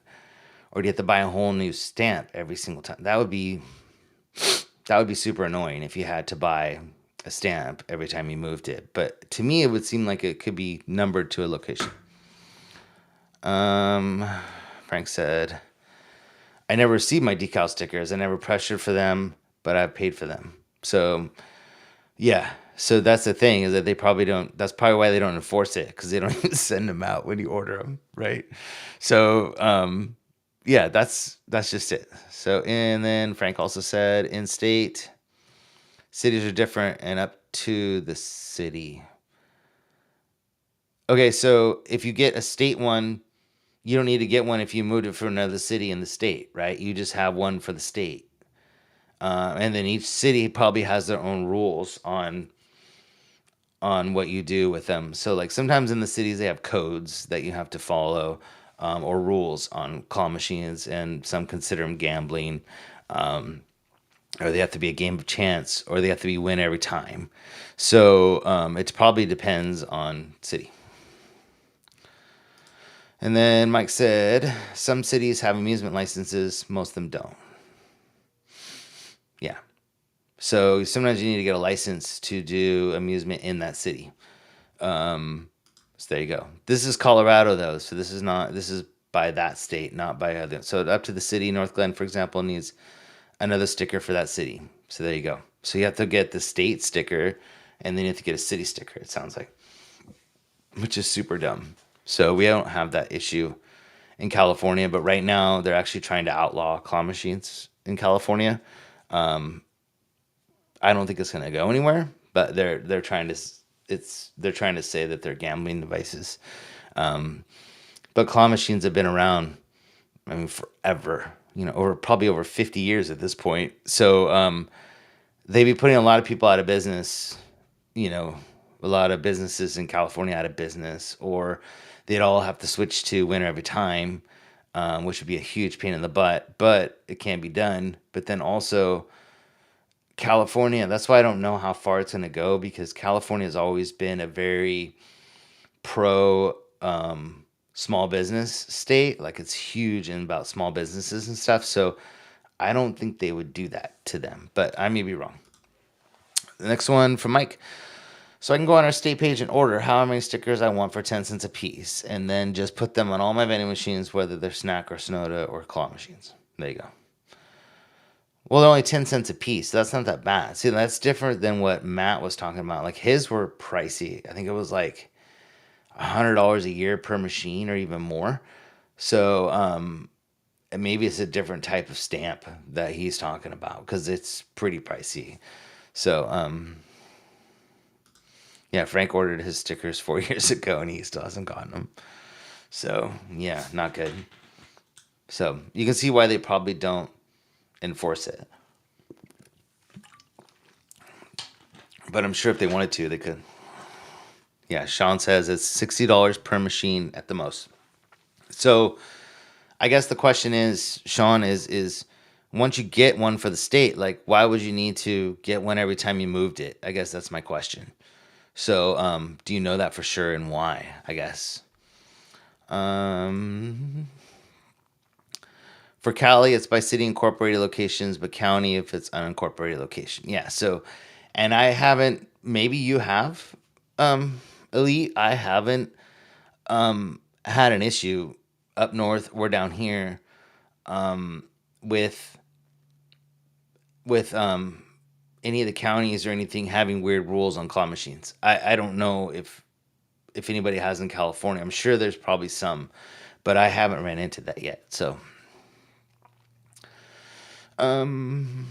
Or do you have to buy a whole new stamp every single time? That would be super annoying if you had to buy a stamp every time you moved it. But to me, it would seem like it could be numbered to a location. Um, Frank said, I never received my decal stickers. I never pressured for them, but I paid for them. So, yeah. So that's the thing, is that they probably don't. That's probably why they don't enforce it, because they don't even send them out when you order them, right? So, yeah, that's just it. So, and then Frank also said, in state, cities are different and up to the city. Okay, so if you get a state one, you don't need to get one if you moved it from another city in the state, right? You just have one for the state. And then each city probably has their own rules on what you do with them. So like sometimes in the cities they have codes that you have to follow, or rules on claw machines, and some consider them gambling, or they have to be a game of chance, or they have to be win every time. So it probably depends on city. And then Mike said, some cities have amusement licenses, most of them don't. Yeah. So sometimes you need to get a license to do amusement in that city. So there you go. This is Colorado though, so this is by that state, not by other. So up to the city, North Glen, for example, needs another sticker for that city. So there you go. So you have to get the state sticker, and then you have to get a city sticker, it sounds like, which is super dumb. So we don't have that issue in California, but right now they're actually trying to outlaw claw machines in California. I don't think it's going to go anywhere, but they're trying to they're trying to say that they're gambling devices. But claw machines have been around, I mean, forever. Over probably over 50 years at this point. So they'd be putting a lot of people out of business. You know, a lot of businesses in California out of business, or they'd all have to switch to winner every time, which would be a huge pain in the butt. But it can be done. But then also California, that's why I don't know how far it's going to go, because California has always been a very pro small business state. Like it's huge in about small businesses and stuff. So I don't think they would do that to them, but I may be wrong. The next one from Mike. So I can go on our state page and order how many stickers I want for 10 cents a piece, and then just put them on all my vending machines, whether they're snack or soda or claw machines. There you go. Well, they're only 10 cents a piece. So that's not that bad. See, that's different than what Matt was talking about. Like his were pricey. I think it was like $100 a year per machine or even more. So and maybe it's a different type of stamp that he's talking about, because it's pretty pricey. So yeah, Frank ordered his stickers 4 years ago and he still hasn't gotten them. So yeah, not good. So you can see why they probably don't enforce it. But I'm sure if they wanted to, they could. Yeah, Sean says it's $60 per machine at the most. So I guess the question is, Sean, is once you get one for the state, like why would you need to get one every time you moved it? I guess that's my question. So do you know that for sure, and why? I guess. Um, for Cali, it's by city incorporated locations, but county if it's unincorporated location. Yeah. So, and I haven't. Maybe you have, Elite. I haven't had an issue up north or down here with with any of the counties or anything having weird rules on claw machines. I don't know if anybody has in California. I'm sure there's probably some, but I haven't ran into that yet. So, um,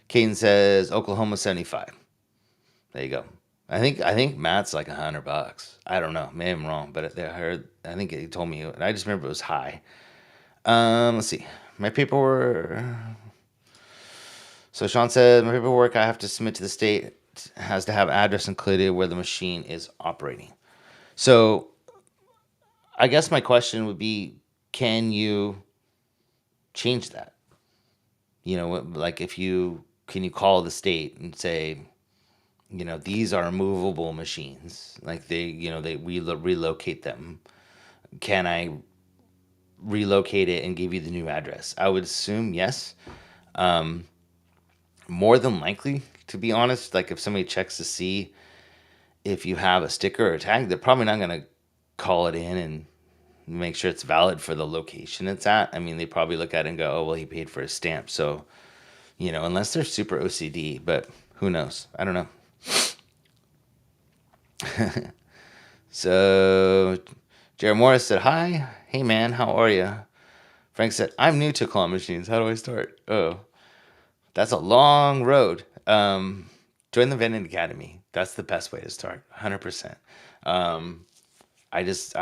Caden says Oklahoma 75. There you go. I think Matt's like $100. I don't know. Maybe I'm wrong, but I heard. I think he told me. And I just remember it was high. Let's see. My paperwork. So Sean said my paperwork I have to submit to the state has to have address included where the machine is operating. So I guess my question would be, can you change that? Like if you can you call the state and say, these are movable machines, like they relocate them. Can I relocate it and give you the new address? I would assume yes. More than likely, to be honest, like if somebody checks to see if you have a sticker or a tag, they're probably not going to call it in and make sure it's valid for the location it's at. I mean, they probably look at it and go, oh, well, he paid for his stamp. So, unless they're super OCD, but who knows? I don't know. So, Jared Morris said, hi. Hey, man, how are you? Frank said, I'm new to claw machines. How do I start? Oh, that's a long road. Join the Vending Academy. That's the best way to start. 100%. I'm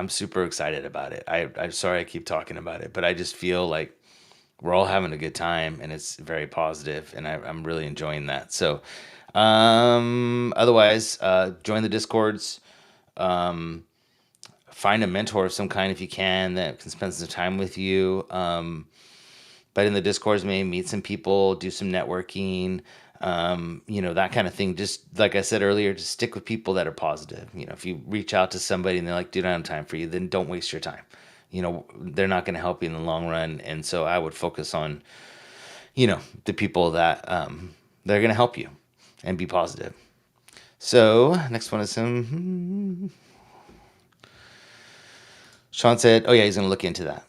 super excited about it. I'm sorry I keep talking about it, but I just feel like we're all having a good time and it's very positive and I'm really enjoying that. So, otherwise, join the Discords, find a mentor of some kind if you can that can spend some time with you. But in the Discords, maybe meet some people, do some networking, that kind of thing. Just like I said earlier, just stick with people that are positive. If you reach out to somebody and they're like, dude, I don't have time for you, then don't waste your time. They're not going to help you in the long run. And so I would focus on, the people that they're going to help you and be positive. So next one is him. Sean said, oh, yeah, he's going to look into that.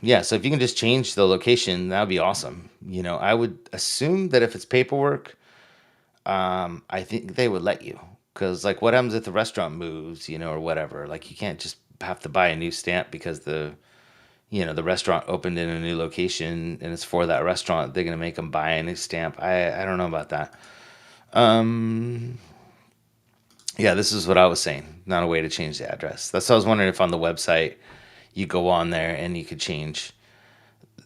Yeah, so if you can just change the location, that would be awesome. I would assume that if it's paperwork, I think they would let you. Because, like, what happens if the restaurant moves, or whatever? Like, you can't just have to buy a new stamp because the restaurant opened in a new location and it's for that restaurant. They're going to make them buy a new stamp. I don't know about that. Yeah, this is what I was saying. Not a way to change the address. That's what I was wondering if on the website you go on there and you could change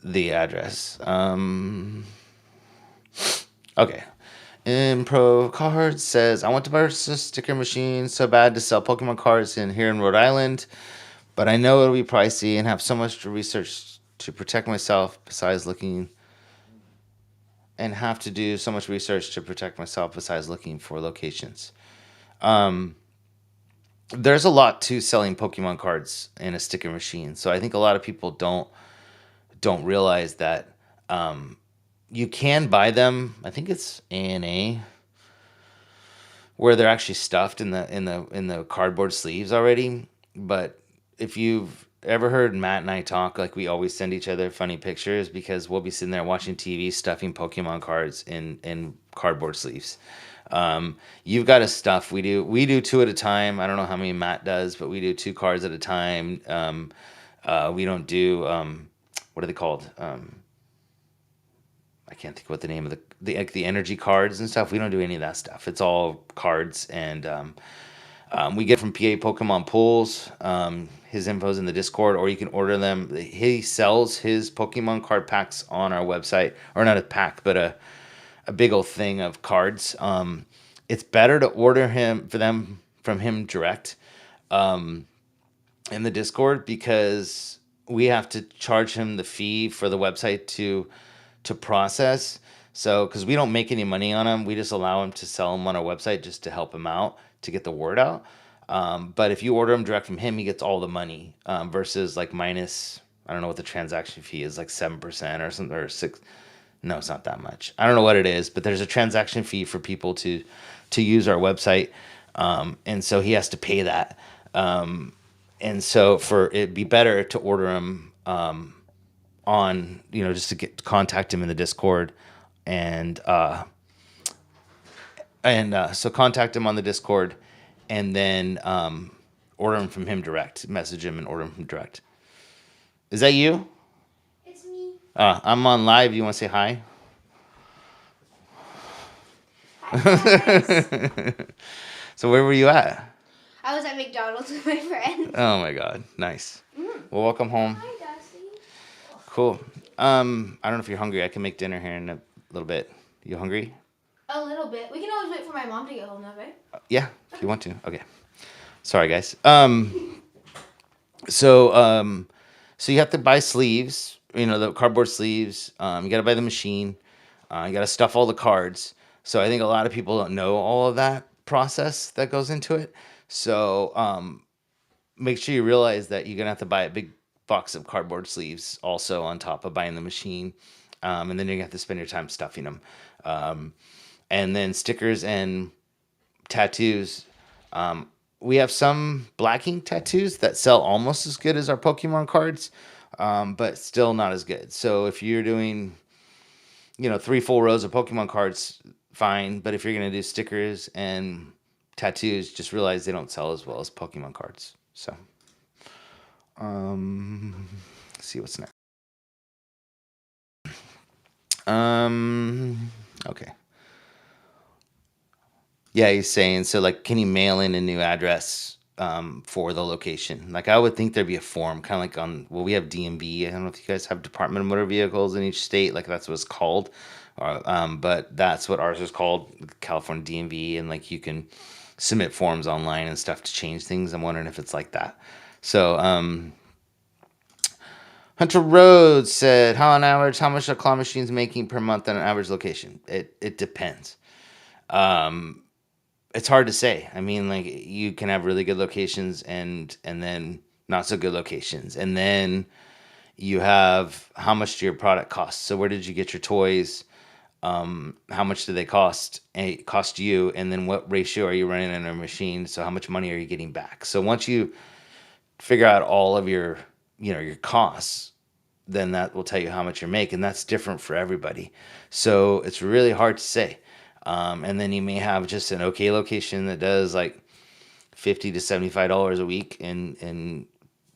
the address. Okay. Impro Cards says, I want to purchase a sticker machine so bad to sell Pokemon cards here in Rhode Island, but I know it'll be pricey and have so much to research to protect myself besides looking and have to do so much research to protect myself besides looking for locations. There's a lot to selling Pokemon cards in a sticker machine, so I think a lot of people don't realize that you can buy them. I think it's ANA where they're actually stuffed in the cardboard sleeves already. But if you've ever heard Matt and I talk, like we always send each other funny pictures because we'll be sitting there watching TV, stuffing Pokemon cards in cardboard sleeves. You've got to stuff. We do two at a time. I don't know how many Matt does, but we do two cards at a time. We don't do what are they called? I can't think what the name of the energy cards and stuff. We don't do any of that stuff. It's all cards, and we get from PA Pokemon Pools. His info's in the Discord, or you can order them. He sells his Pokemon card packs on our website, or not a pack, but a big old thing of cards. It's better to order them from him direct in the Discord because we have to charge him the fee for the website to process. So, because we don't make any money on them, we just allow him to sell them on our website just to help him out to get the word out. But if you order them direct from him, he gets all the money versus like minus. I don't know what the transaction fee is, like 7% or something, or 6. No, it's not that much. I don't know what it is, but there's a transaction fee for people to use our website, and so he has to pay that. And so for it'd be better to order them on, just to contact him in the Discord, and so contact him on the Discord, and then order him from him direct. Message him and order him from direct. Is that you? It's me. I'm on live. You want to say hi? Hi, guys. So where were you at? I was at McDonald's with my friend. Oh my God, nice. Well, welcome home. Hi, Dusty. Cool. I don't know if you're hungry. I can make dinner here in a little bit. You hungry? A little bit. We can always wait for my mom to get home, though, right? Yeah, if you want to. Okay. Sorry, guys. So you have to buy sleeves. The cardboard sleeves. You got to buy the machine. You got to stuff all the cards. So I think a lot of people don't know all of that process that goes into it. So make sure you realize that you're gonna have to buy a big box of cardboard sleeves also on top of buying the machine, and then you're gonna have to spend your time stuffing them. And then stickers and tattoos. We have some black ink tattoos that sell almost as good as our Pokemon cards, but still not as good. So if you're doing, 3 full rows of Pokemon cards, fine. But if you're gonna do stickers and tattoos, just realize they don't sell as well as Pokemon cards. So, let's see what's next. Okay. Yeah, he's saying so. Like, can you mail in a new address for the location? Like, I would think there'd be a form, kind of like we have DMV. I don't know if you guys have Department of Motor Vehicles in each state. Like, that's what it's called. But that's what ours is called, California DMV. And like, you can submit forms online and stuff to change things. I'm wondering if it's like that. So, Hunter Rhodes said, "How on average, how much are claw machines making per month on an average location?" It depends. It's hard to say. I mean, like, you can have really good locations and then not so good locations, and then you have how much do your product cost. So where did you get your toys? How much do they cost you? And then what ratio are you running in a machine? So how much money are you getting back? So once you figure out all of your costs, then that will tell you how much you're making. That's different for everybody. So it's really hard to say. And then you may have just an okay location that does like $50 to $75 a week in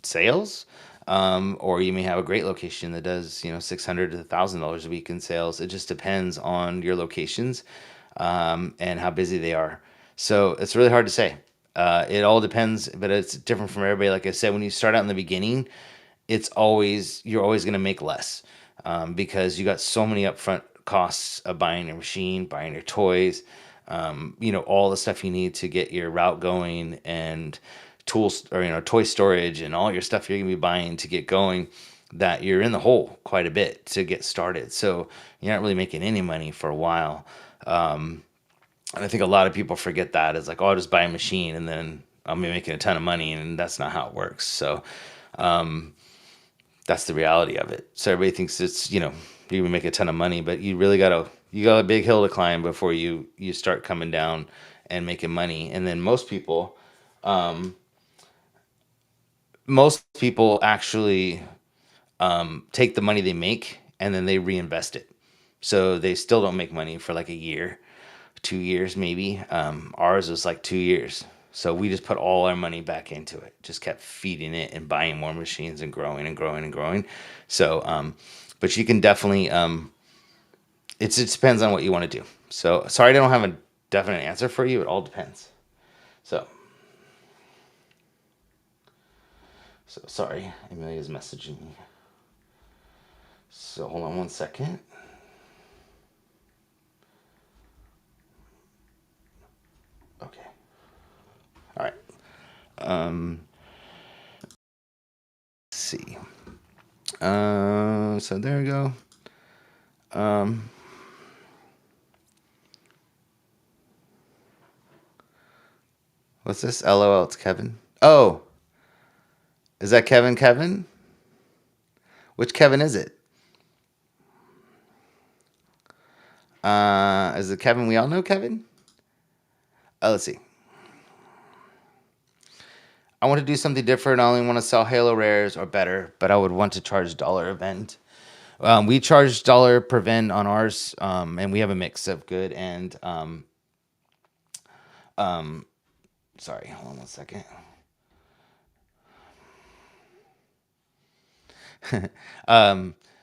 sales. Or you may have a great location that does, $600 to $1,000 a week in sales. It just depends on your locations, and how busy they are. So it's really hard to say. It all depends, but it's different from everybody. Like I said, when you start out in the beginning, you're always going to make less, because you got so many upfront costs of buying your machine, buying your toys, all the stuff you need to get your route going, and tools, or toy storage, and all your stuff you're going to be buying to get going, that you're in the hole quite a bit to get started. So you're not really making any money for a while. And I think a lot of people forget that. It's like, oh, I'll just buy a machine and then I'll be making a ton of money, and that's not how it works. So that's the reality of it. So everybody thinks you can make a ton of money, but you got a big hill to climb before you start coming down and making money. And then most people actually take the money they make and then they reinvest it. So they still don't make money for like a year, 2 years maybe. Ours was like 2 years. So we just put all our money back into it, just kept feeding it and buying more machines and growing and growing and growing. So, but you can definitely, it depends on what you want to do. So sorry, I don't have a definite answer for you. It all depends. So, so sorry, Amelia's messaging me. So hold on one second. Okay. All right. Let's see. So there we go. What's this? LOL, it's Kevin. Oh, is that Kevin? Kevin? Which Kevin is it? Is it Kevin we all know, Kevin? Oh, let's see. I want to do something different. I only want to sell Halo rares or better, but I would want to charge dollar event. We charge dollar per vend on ours, and we have a mix of good and sorry, hold on one second.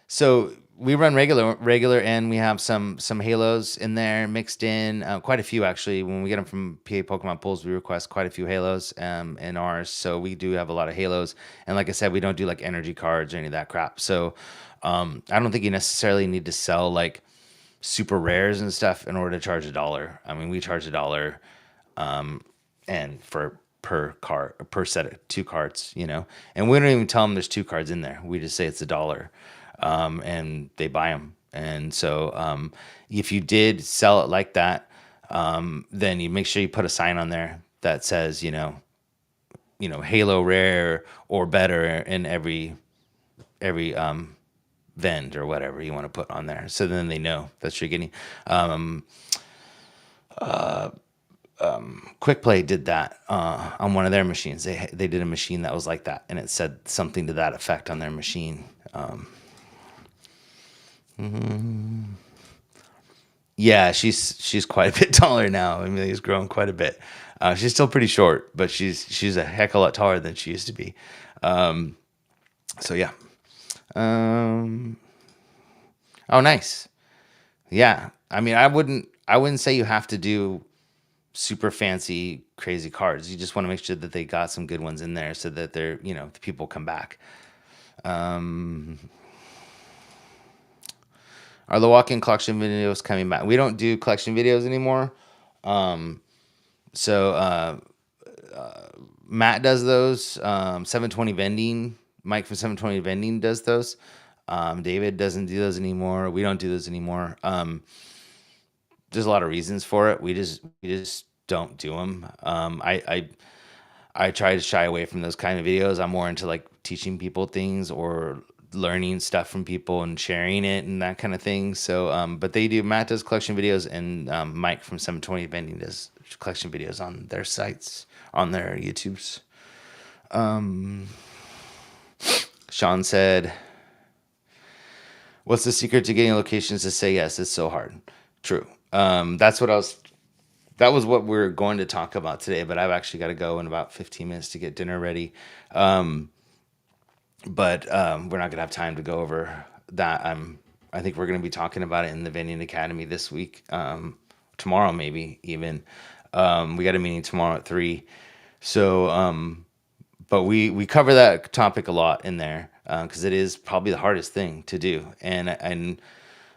So we run regular, and we have some halos in there mixed in, quite a few actually. When we get them from PA Pokemon Pools, we request quite a few halos in ours. So we do have a lot of halos, and like I said, we don't do like energy cards or any of that crap. So I don't think you necessarily need to sell like super rares and stuff in order to charge a dollar. I mean, we charge a dollar and for per card per set of two cards, and we don't even tell them there's two cards in there. We just say it's a dollar, and they buy them. And so if you did sell it like that, then you make sure you put a sign on there that says, Halo rare or better in every vend or whatever you want to put on there. So then they know that you're getting. Quick Play did that on one of their machines. They did a machine that was like that, and it said something to that effect on their machine. Yeah, she's quite a bit taller now. Amelia's grown quite a bit. She's still pretty short, but she's a heck of a lot taller than she used to be. So yeah. Um, oh, nice. Yeah. I mean, I wouldn't say you have to do super fancy, crazy cards. You just want to make sure that they got some good ones in there so that the people come back. Um, are the walk-in collection videos coming back? We don't do collection videos anymore. So Matt does those. 720 Vending, Mike from 720 Vending does those. David doesn't do those anymore. We don't do those anymore. There's a lot of reasons for it. We just don't do them. I try to shy away from those kind of videos. I'm more into like teaching people things or learning stuff from people and sharing it and that kind of thing. So, but they do. Matt does collection videos, and Mike from 720 Vending does collection videos on their sites, on their YouTubes. Sean said, "What's the secret to getting locations to say yes? It's so hard." True. That's what I was. That was what we're going to talk about today, but I've actually got to go in about 15 minutes to get dinner ready. But we're not gonna have time to go over that. I think we're gonna be talking about it in the Vending Academy this week, tomorrow maybe even. We got a meeting tomorrow at 3. So, but we cover that topic a lot in there because it is probably the hardest thing to do, and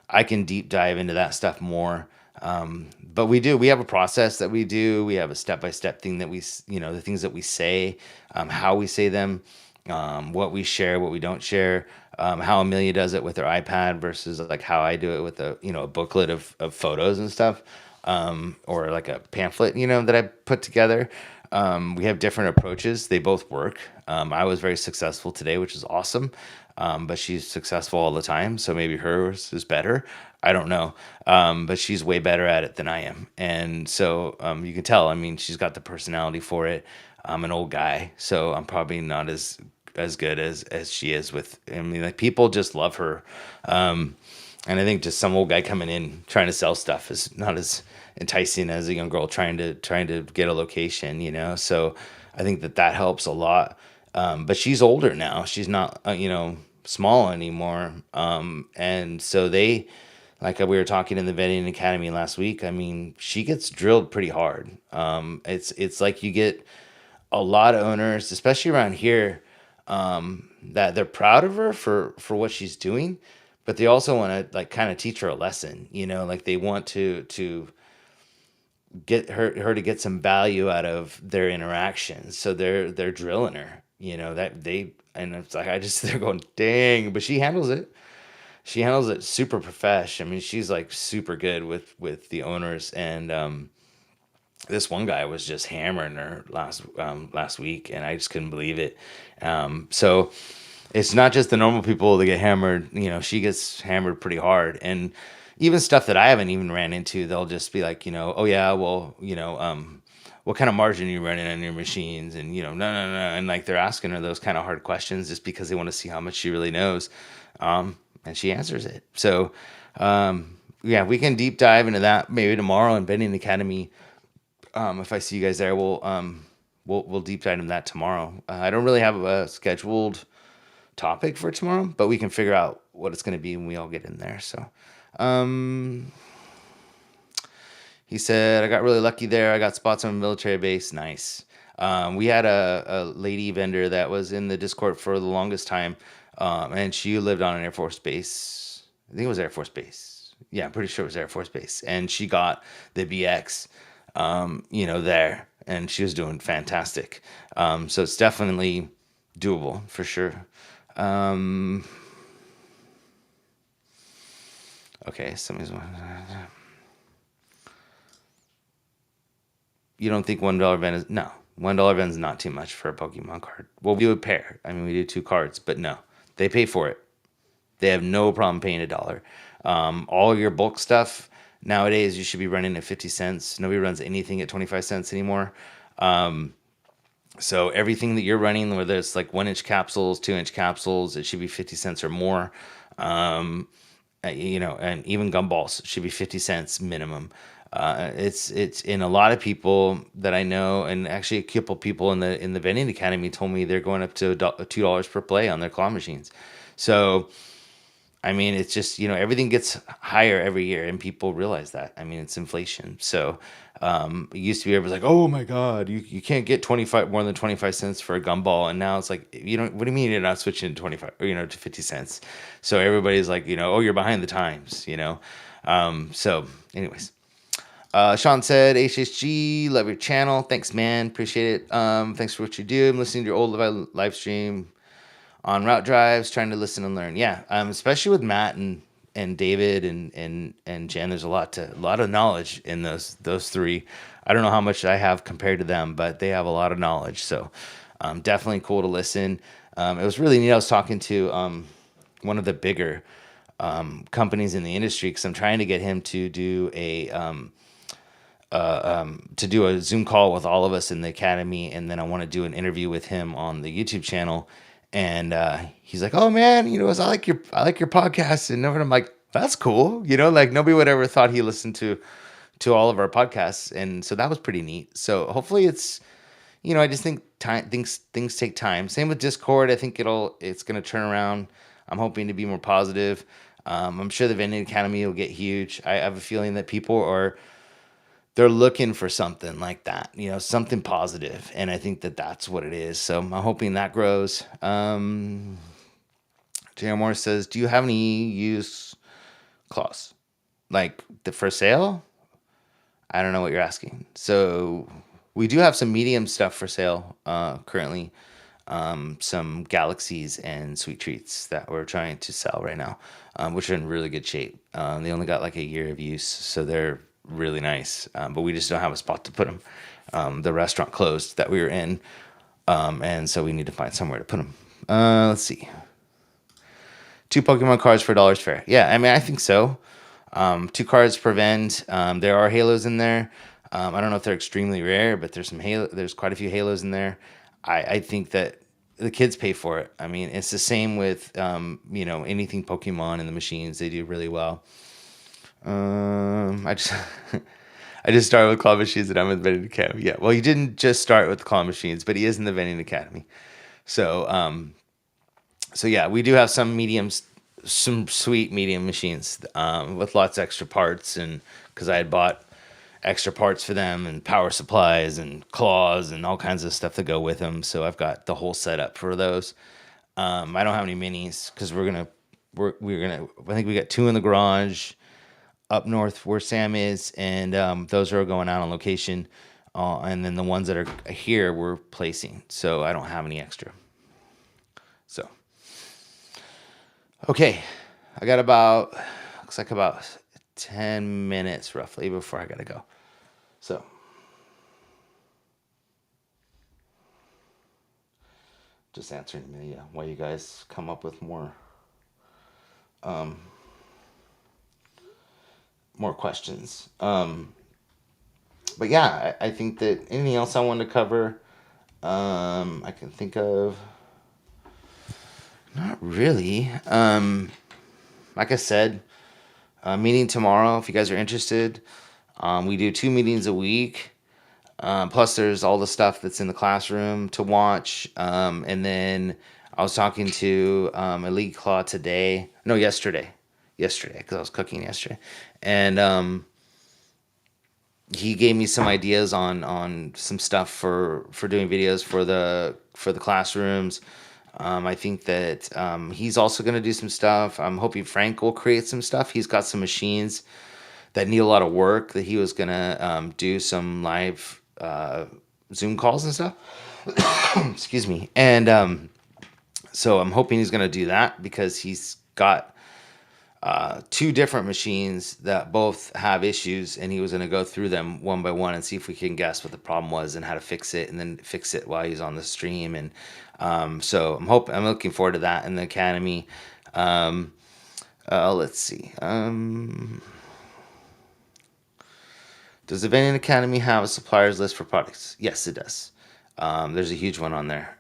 I can deep dive into that stuff more. But we have a process that we do. We have a step by step thing that the things that we say, how we say them, what we share, what we don't share, how Amelia does it with her iPad versus like how I do it with a booklet of photos and stuff, or like a pamphlet, that I put together. We have different approaches. They both work. I was very successful today, which is awesome. But she's successful all the time, so maybe hers is better. I don't know. But she's way better at it than I am. And so you can tell, I mean, she's got the personality for it. I'm an old guy, so I'm probably not as good as she is with. I mean, like people just love her. And I think just some old guy coming in trying to sell stuff is not as enticing as a young girl trying to get a location, So I think that helps a lot. But she's older now. She's not small anymore. And so like we were talking in the Vending Academy last week. I mean, she gets drilled pretty hard. It's like you get a lot of owners, especially around here, that they're proud of her for what she's doing, but they also want to like kind of teach her a lesson. Like they want to get her to get some value out of their interactions. So they're drilling her. And it's like they're going dang, but she handles it. She handles it super profesh. I mean, she's like super good with the owners, and this one guy was just hammering her last week, and I just couldn't believe it. So it's not just the normal people that get hammered. She gets hammered pretty hard, and even stuff that I haven't even ran into, they'll just be like, oh yeah, well, what kind of margin are you running on your machines, and no, no, no, and like they're asking her those kind of hard questions just because they want to see how much she really knows. and she answers it. So, yeah, we can deep dive into that maybe tomorrow in Vending Academy. If I see you guys there, we'll deep dive into that tomorrow. I don't really have a scheduled topic for tomorrow, but we can figure out what it's going to be when we all get in there. So, um, he said, I got really lucky there. I got spots on a military base. Nice. We had a lady vendor that was in the Discord for the longest time, and she lived on an Air Force base. I think it was Air Force Base. Yeah, I'm pretty sure it was Air Force Base. And she got the BX, there, and she was doing fantastic. So it's definitely doable for sure. Um, okay, somebody's. You don't think $1 event is no $1 event is not too much for a Pokemon card. Well, we do a pair. I mean, we do 2 cards, but no, they pay for it. They have no problem paying $1. All your bulk stuff nowadays, you should be running at 50 cents. Nobody runs anything at 25 cents anymore. So everything that you're running, whether it's like 1 inch capsules, 2 inch capsules, it should be 50 cents or more. And even gumballs should be 50 cents minimum. It's in a lot of people that I know, and actually a couple people in the vending academy told me they're going up to $2 per play on their claw machines. So I mean, it's just, everything gets higher every year, and people realize that. I mean, it's inflation. So it used to be everybody's like, oh my God, you can't get more than 25 cents for a gumball. And now it's like, what do you mean you're not switching to 25, or, to 50 cents? So everybody's like, oh, you're behind the times. So anyways, Sean said, HSG, love your channel. Thanks, man. Appreciate it. Thanks for what you do. I'm listening to your old live stream on route drives, trying to listen and learn. Yeah, especially with Matt and David and Jen. There's a lot of knowledge in those three. I don't know how much I have compared to them, but they have a lot of knowledge. So definitely cool to listen. It was really neat. I was talking to one of the bigger companies in the industry, because I'm trying to get him to do a Zoom call with all of us in the academy, and then I want to do an interview with him on the YouTube channel. And he's like, "Oh man, I like your podcast," and I'm like, "That's cool," like nobody would ever thought he listened to all of our podcasts, and so that was pretty neat. So hopefully I just think things take time. Same with Discord. I think it's gonna turn around. I'm hoping to be more positive. I'm sure the Vending Academy will get huge. I have a feeling that they're looking for something like that, something positive. And I think that that's what it is. So I'm hoping that grows. J.R. Moore says, do you have any used claws? Like for sale? I don't know what you're asking. So we do have some medium stuff for sale currently. Some galaxies and sweet treats that we're trying to sell right now, which are in really good shape. They only got like a year of use, so they're really nice. But we just don't have a spot to put them. The restaurant closed that we were in, and so we need to find somewhere to put them. Let's see. 2 Pokemon cards for $1 fair. Yeah, I mean, I think so. 2 cards per vend. There are halos in there. I don't know if they're extremely rare, but there's quite a few halos in there. I think that the kids pay for it. I mean, it's the same with anything Pokemon and the machines. They do really well. I just I just started with claw machines, and I'm in the vending academy. Yeah, well, he didn't just start with the claw machines, but he is in the vending academy. So yeah, we do have some sweet medium machines with lots of extra parts, and because I had bought extra parts for them and power supplies and claws and all kinds of stuff that go with them. So I've got the whole setup for those. I don't have any minis because we're gonna. I think we got 2 in the garage up north where Sam is, and those are going out on location. And then the ones that are here we're placing. So I don't have any extra. So okay, I got looks like about 10 minutes roughly before I gotta go. So just answering me while you guys come up with more questions. But yeah, I think that anything else I wanted to cover, I can think of. Not really. like I said, meeting tomorrow if you guys are interested. We do 2 meetings a week. Plus, there's all the stuff that's in the classroom to watch. And then I was talking to Elite Claw today. No, yesterday. Yesterday, because I was cooking yesterday. And he gave me some ideas on some stuff for doing videos for the classrooms. I think that he's also going to do some stuff. I'm hoping Frank will create some stuff. He's got some machines that need a lot of work that he was going to do some live Zoom calls and stuff. Excuse me. And so I'm hoping he's going to do that because he's got two different machines that both have issues, and he was going to go through them one by one and see if we can guess what the problem was and how to fix it, and then fix it while he's on the stream. And so I'm looking forward to that in the academy. Let's see. Does the Vending Academy have a suppliers list for products? Yes, it does. There's a huge one on there.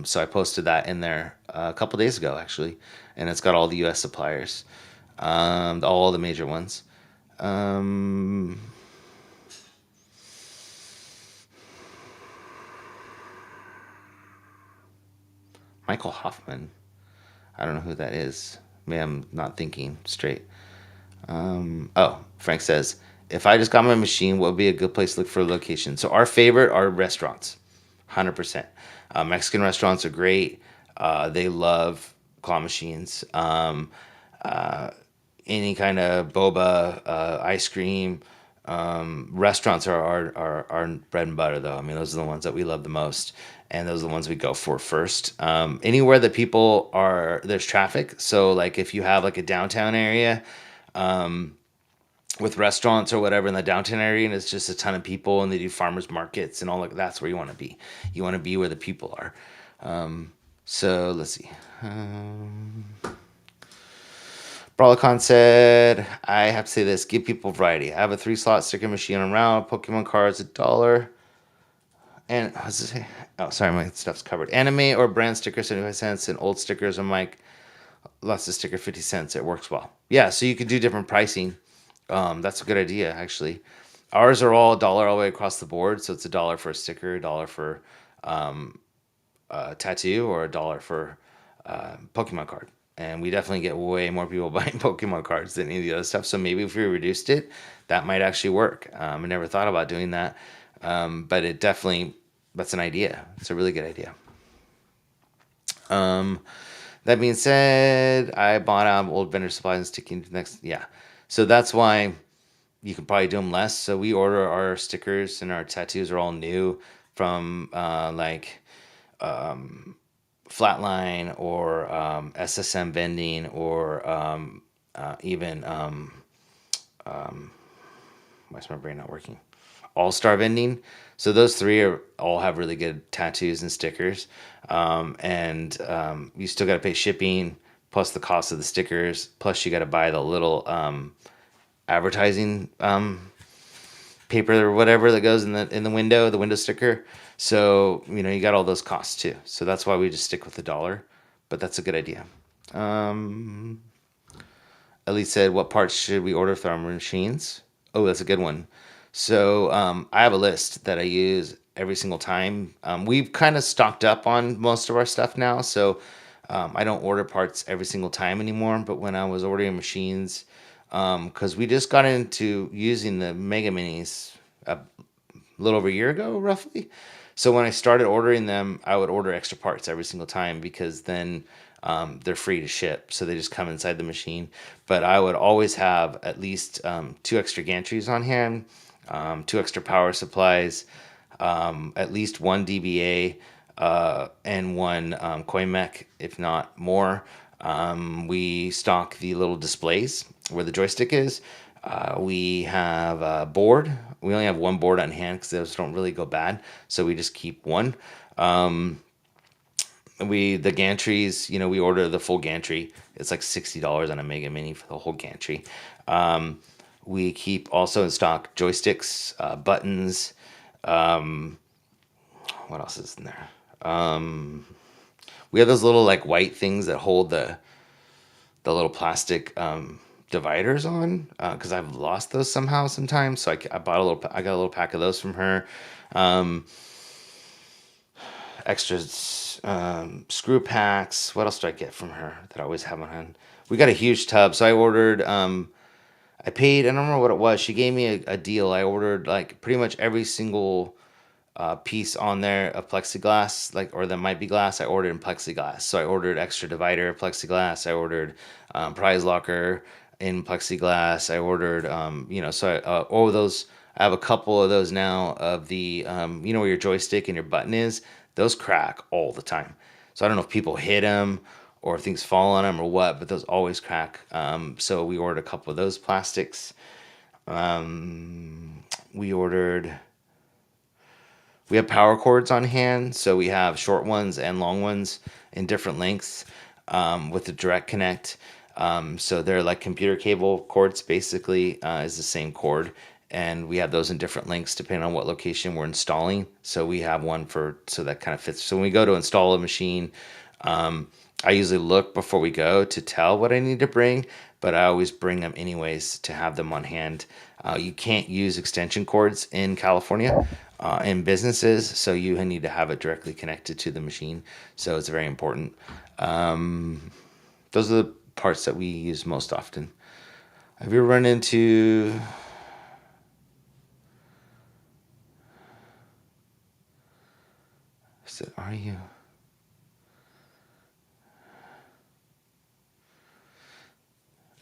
So I posted that in there a couple days ago, actually, and it's got all the U.S. suppliers, all the major ones. Michael Hoffman. I don't know who that is. Maybe I'm not thinking straight. Oh, Frank says, if I just got my machine, what would be a good place to look for a location? So our favorite are restaurants, 100%. Mexican restaurants are great. They love claw machines. Any kind of boba, ice cream. Restaurants are our bread and butter, though. I mean, those are the ones that we love the most, and those are the ones we go for first. Anywhere that people are, there's traffic. So, like, if you have like a downtown area with restaurants or whatever in the downtown area, and it's just a ton of people, and they do farmers markets and all that, that's where you want to be. You want to be where the people are. So let's see. Brawlicon said, I have to say this, give people variety. I have a 3-slot sticker machine on round, Pokemon cards $1. And what's this say? Oh, sorry, my stuff's covered. Anime or brand sticker 75 cents, and old stickers. I'm like, lots of sticker 50 cents. It works well. Yeah, so you could do different pricing. That's a good idea, actually. Ours are all $1 all the way across the board, so it's $1 for a sticker, $1 for a tattoo, or $1 for Pokemon card. And we definitely get way more people buying Pokemon cards than any of the other stuff. So maybe if we reduced it, that might actually work. I never thought about doing that, but it definitely, that's an idea. It's a really good idea. That being said, I bought out old vendor supplies and sticking to the next. Yeah, so that's why you can probably do them less. So we order our stickers and our tattoos are all new from like Flatline or SSM Vending or even why is my brain not working? All Star Vending. So those three are all have really good tattoos and stickers, and you still got to pay shipping plus the cost of the stickers. Plus you got to buy the little advertising paper or whatever that goes in the window, the window sticker. So you got all those costs too. So that's why we just stick with $1. But that's a good idea. Ellie said, "What parts should we order for our machines?" Oh, that's a good one. So I have a list that I use every single time. We've kind of stocked up on most of our stuff now, so I don't order parts every single time anymore. But when I was ordering machines, because we just got into using the Mega Minis a little over a year ago, roughly. So when I started ordering them, I would order extra parts every single time because then they're free to ship. So they just come inside the machine. But I would always have at least 2 extra gantries on hand, 2 extra power supplies, at least 1 DBA, and 1 coin mech, if not more. We stock the little displays where the joystick is. We have a board. We only have 1 board on hand because those don't really go bad, so we just keep one. The gantries, we order the full gantry. It's like $60 on a Mega Mini for the whole gantry. We keep also in stock joysticks, buttons. What else is in there? We have those little like white things that hold the the little plastic dividers on because I've lost those somehow sometimes. So I bought a little. I got a little pack of those from her. Um, Extra screw packs. What else do I get from her that I always have on hand? We got a huge tub, so I ordered. I paid. I don't remember what it was. She gave me a deal. I ordered like pretty much every single piece on there of plexiglass, like or that might be glass. I ordered in plexiglass. So I ordered extra divider plexiglass. I ordered prize locker in plexiglass. I ordered, so all of those. I have a couple of those now of the, where your joystick and your button is. Those crack all the time. So I don't know if people hit them or if things fall on them or what, but those always crack. So we ordered a couple of those plastics. We ordered we have power cords on hand, so we have short ones and long ones in different lengths with the direct connect. So they're like computer cable cords, basically, is the same cord. And we have those in different lengths depending on what location we're installing. So we have one so that kind of fits. So when we go to install a machine, I usually look before we go to tell what I need to bring, but I always bring them anyways to have them on hand. You can't use extension cords in California in businesses, so you need to have it directly connected to the machine. So it's very important. Those are the parts that we use most often. Have you ever run into? Are you?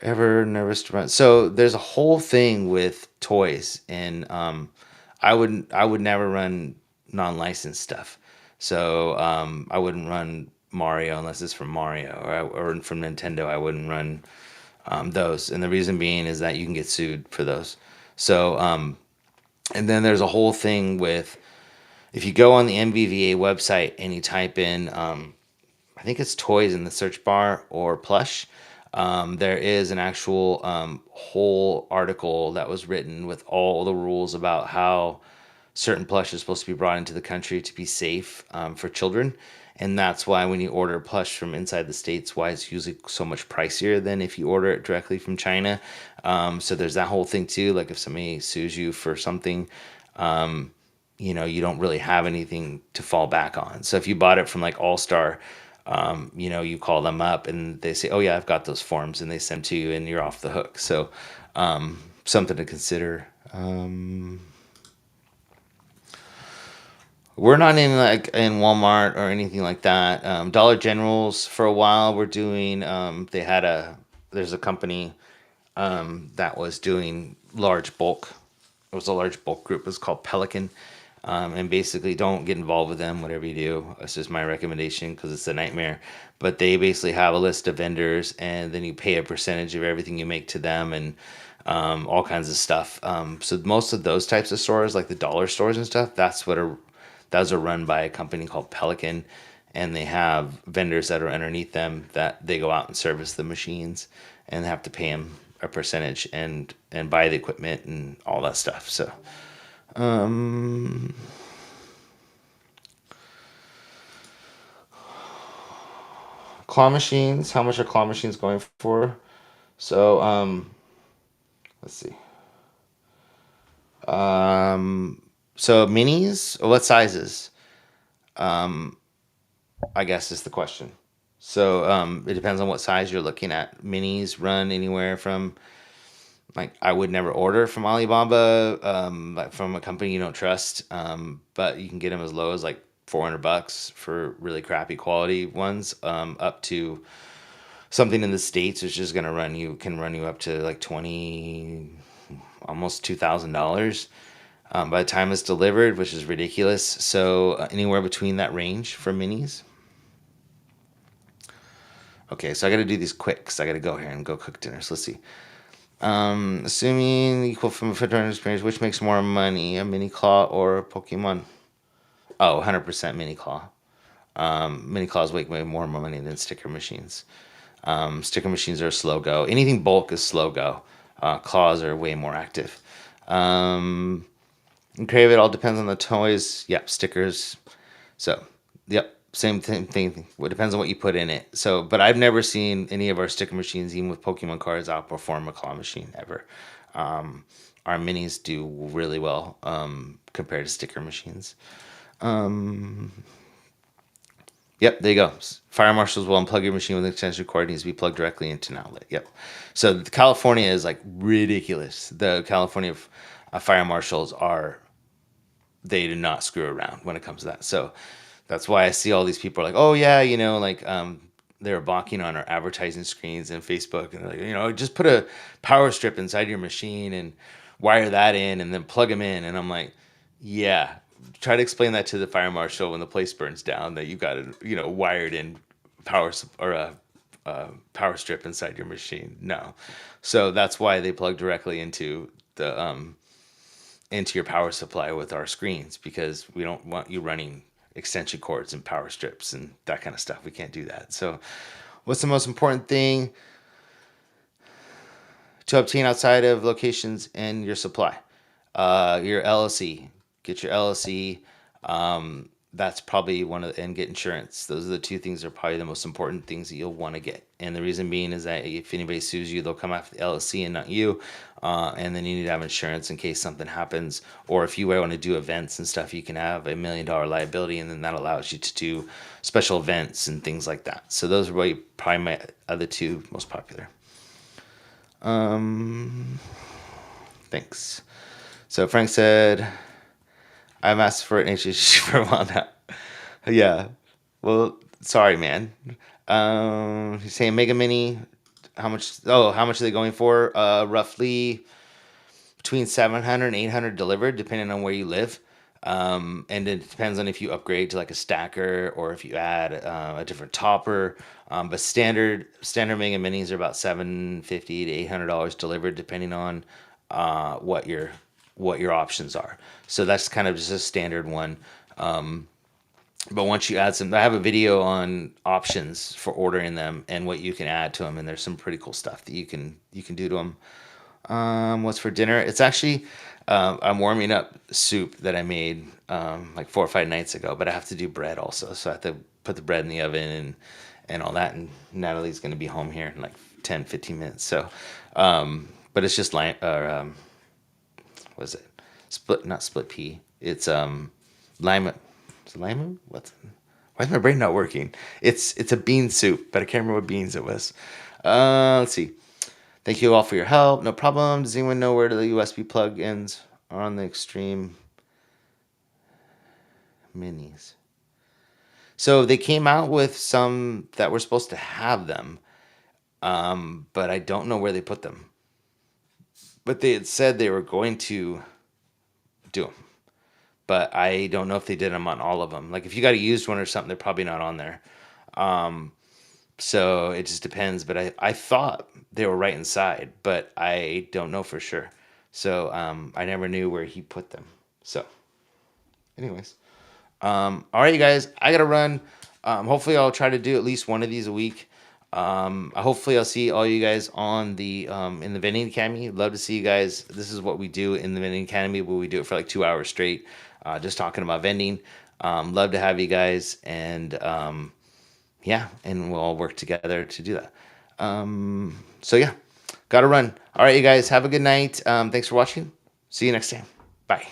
Ever nervous to run? So there's a whole thing with toys, and I would never run non-licensed stuff. So I wouldn't run Mario unless it's from Mario or from Nintendo. I wouldn't run those, and the reason being is that you can get sued for those. So and then there's a whole thing with if you go on the MBVA website and you type in I think it's toys in the search bar or plush. There is an actual whole article that was written with all the rules about how certain plush is supposed to be brought into the country to be safe for children. And that's why when you order plush from inside the States, why it's usually so much pricier than if you order it directly from China. So there's that whole thing too. Like if somebody sues you for something, you don't really have anything to fall back on. So if you bought it from like All Star, you call them up and they say, "Oh yeah, I've got those forms," and they send to you, and you're off the hook. So something to consider. We're not in like in Walmart or anything like that. Dollar Generals for a while we're doing. There's a company that was doing large bulk. It was a large bulk group. It's called Pelican. And basically, don't get involved with them, whatever you do. That's just my recommendation because it's a nightmare. But they basically have a list of vendors, and then you pay a percentage of everything you make to them and all kinds of stuff. So most of those types of stores, like the dollar stores and stuff, those are run by a company called Pelican, and they have vendors that are underneath them that they go out and service the machines, and have to pay them a percentage and buy the equipment and all that stuff. So. Claw machines. How much are claw machines going for? So, let's see. So minis. What sizes? I guess is the question. So, it depends on what size you're looking at. Minis run anywhere from like I would never order from Alibaba, like from a company you don't trust. But you can get them as low as like $400 for really crappy quality ones, up to something in the States, which is going to can run you up to like 20, almost $2,000 by the time it's delivered, which is ridiculous. So anywhere between that range for minis. Okay, so I got to do these quick because I got to go here and go cook dinner. So let's see. Assuming equal from a 500 experience, which makes more money, a mini claw or a Pokemon? Oh, 100% mini claw. Mini claws make way more money than sticker machines. Sticker machines are a slow go. Anything bulk is slow go. Claws are way more active. And crave it all depends on the toys. Yep, stickers. So, yep, Same thing. It depends on what you put in it. So, but I've never seen any of our sticker machines, even with Pokemon cards, outperform a claw machine ever. Um, our minis do really well compared to sticker machines. Um, Yep, there you go. Fire marshals will unplug your machine with an extension cord. It needs to be plugged directly into an outlet. Yep. So California is like ridiculous. The California fire marshals are, they do not screw around when it comes to that. So that's why I see all these people are like, oh yeah, like they're balking on our advertising screens and Facebook, and they're like, just put a power strip inside your machine and wire that in, and then plug them in. And I'm like, yeah. Try to explain that to the fire marshal when the place burns down that you got a wired in or a power strip inside your machine. No, so that's why they plug directly into your power supply with our screens, because we don't want you running extension cords and power strips and that kind of stuff. We can't do that. So, what's the most important thing to obtain outside of locations and your supply? Your LLC. Get your LLC. That's probably and get insurance. Those are the two things that are probably the most important things that you'll want to get. And the reason being is that if anybody sues you, they'll come after the LLC and not you. And then you need to have insurance in case something happens. Or if you want to do events and stuff, you can have $1 million liability, and then that allows you to do special events and things like that. So those are probably my other two most popular. Thanks. So Frank said, I've asked for an HH for a while now. Yeah. Well, sorry, man. He's saying Mega Mini. How much? Oh, how much are they going for? Roughly between 700 and 800 delivered, depending on where you live. And it depends on if you upgrade to like a stacker or if you add a different topper. But standard Mega Minis are about $750 to $800 delivered, depending on what your options are. So that's kind of just a standard one. But once you add some, I have a video on options for ordering them and what you can add to them, and there's some pretty cool stuff that you can do to them. What's for dinner? It's actually I'm warming up soup that I made like 4 or 5 nights ago, but I have to do bread also, so I have to put the bread in the oven and all that. And Natalie's going to be home here in like 10-15 minutes. So, but it's just lime or what is it? Not split pea. It's lima. Is it lima? Why is my brain not working? It's a bean soup, but I can't remember what beans it was. Let's see. Thank you all for your help. No problem. Does anyone know where the USB plug-ins are on the Extreme Minis? So they came out with some that were supposed to have them, but I don't know where they put them. But they had said they were going to do them, but I don't know if they did them on all of them. Like if you got a used one or something, they're probably not on there. So it just depends. But I thought they were right inside, but I don't know for sure. So I never knew where he put them. So, anyways, all right, you guys, I gotta run. Hopefully, I'll try to do at least one of these a week. Hopefully, I'll see all you guys on the in the vending academy. Love to see you guys. This is what we do in the vending academy, where we do it for like 2 hours straight, just talking about vending. Love to have you guys, and yeah, and we'll all work together to do that. So yeah, gotta run. All right, you guys, have a good night. Thanks for watching. See you next time. Bye.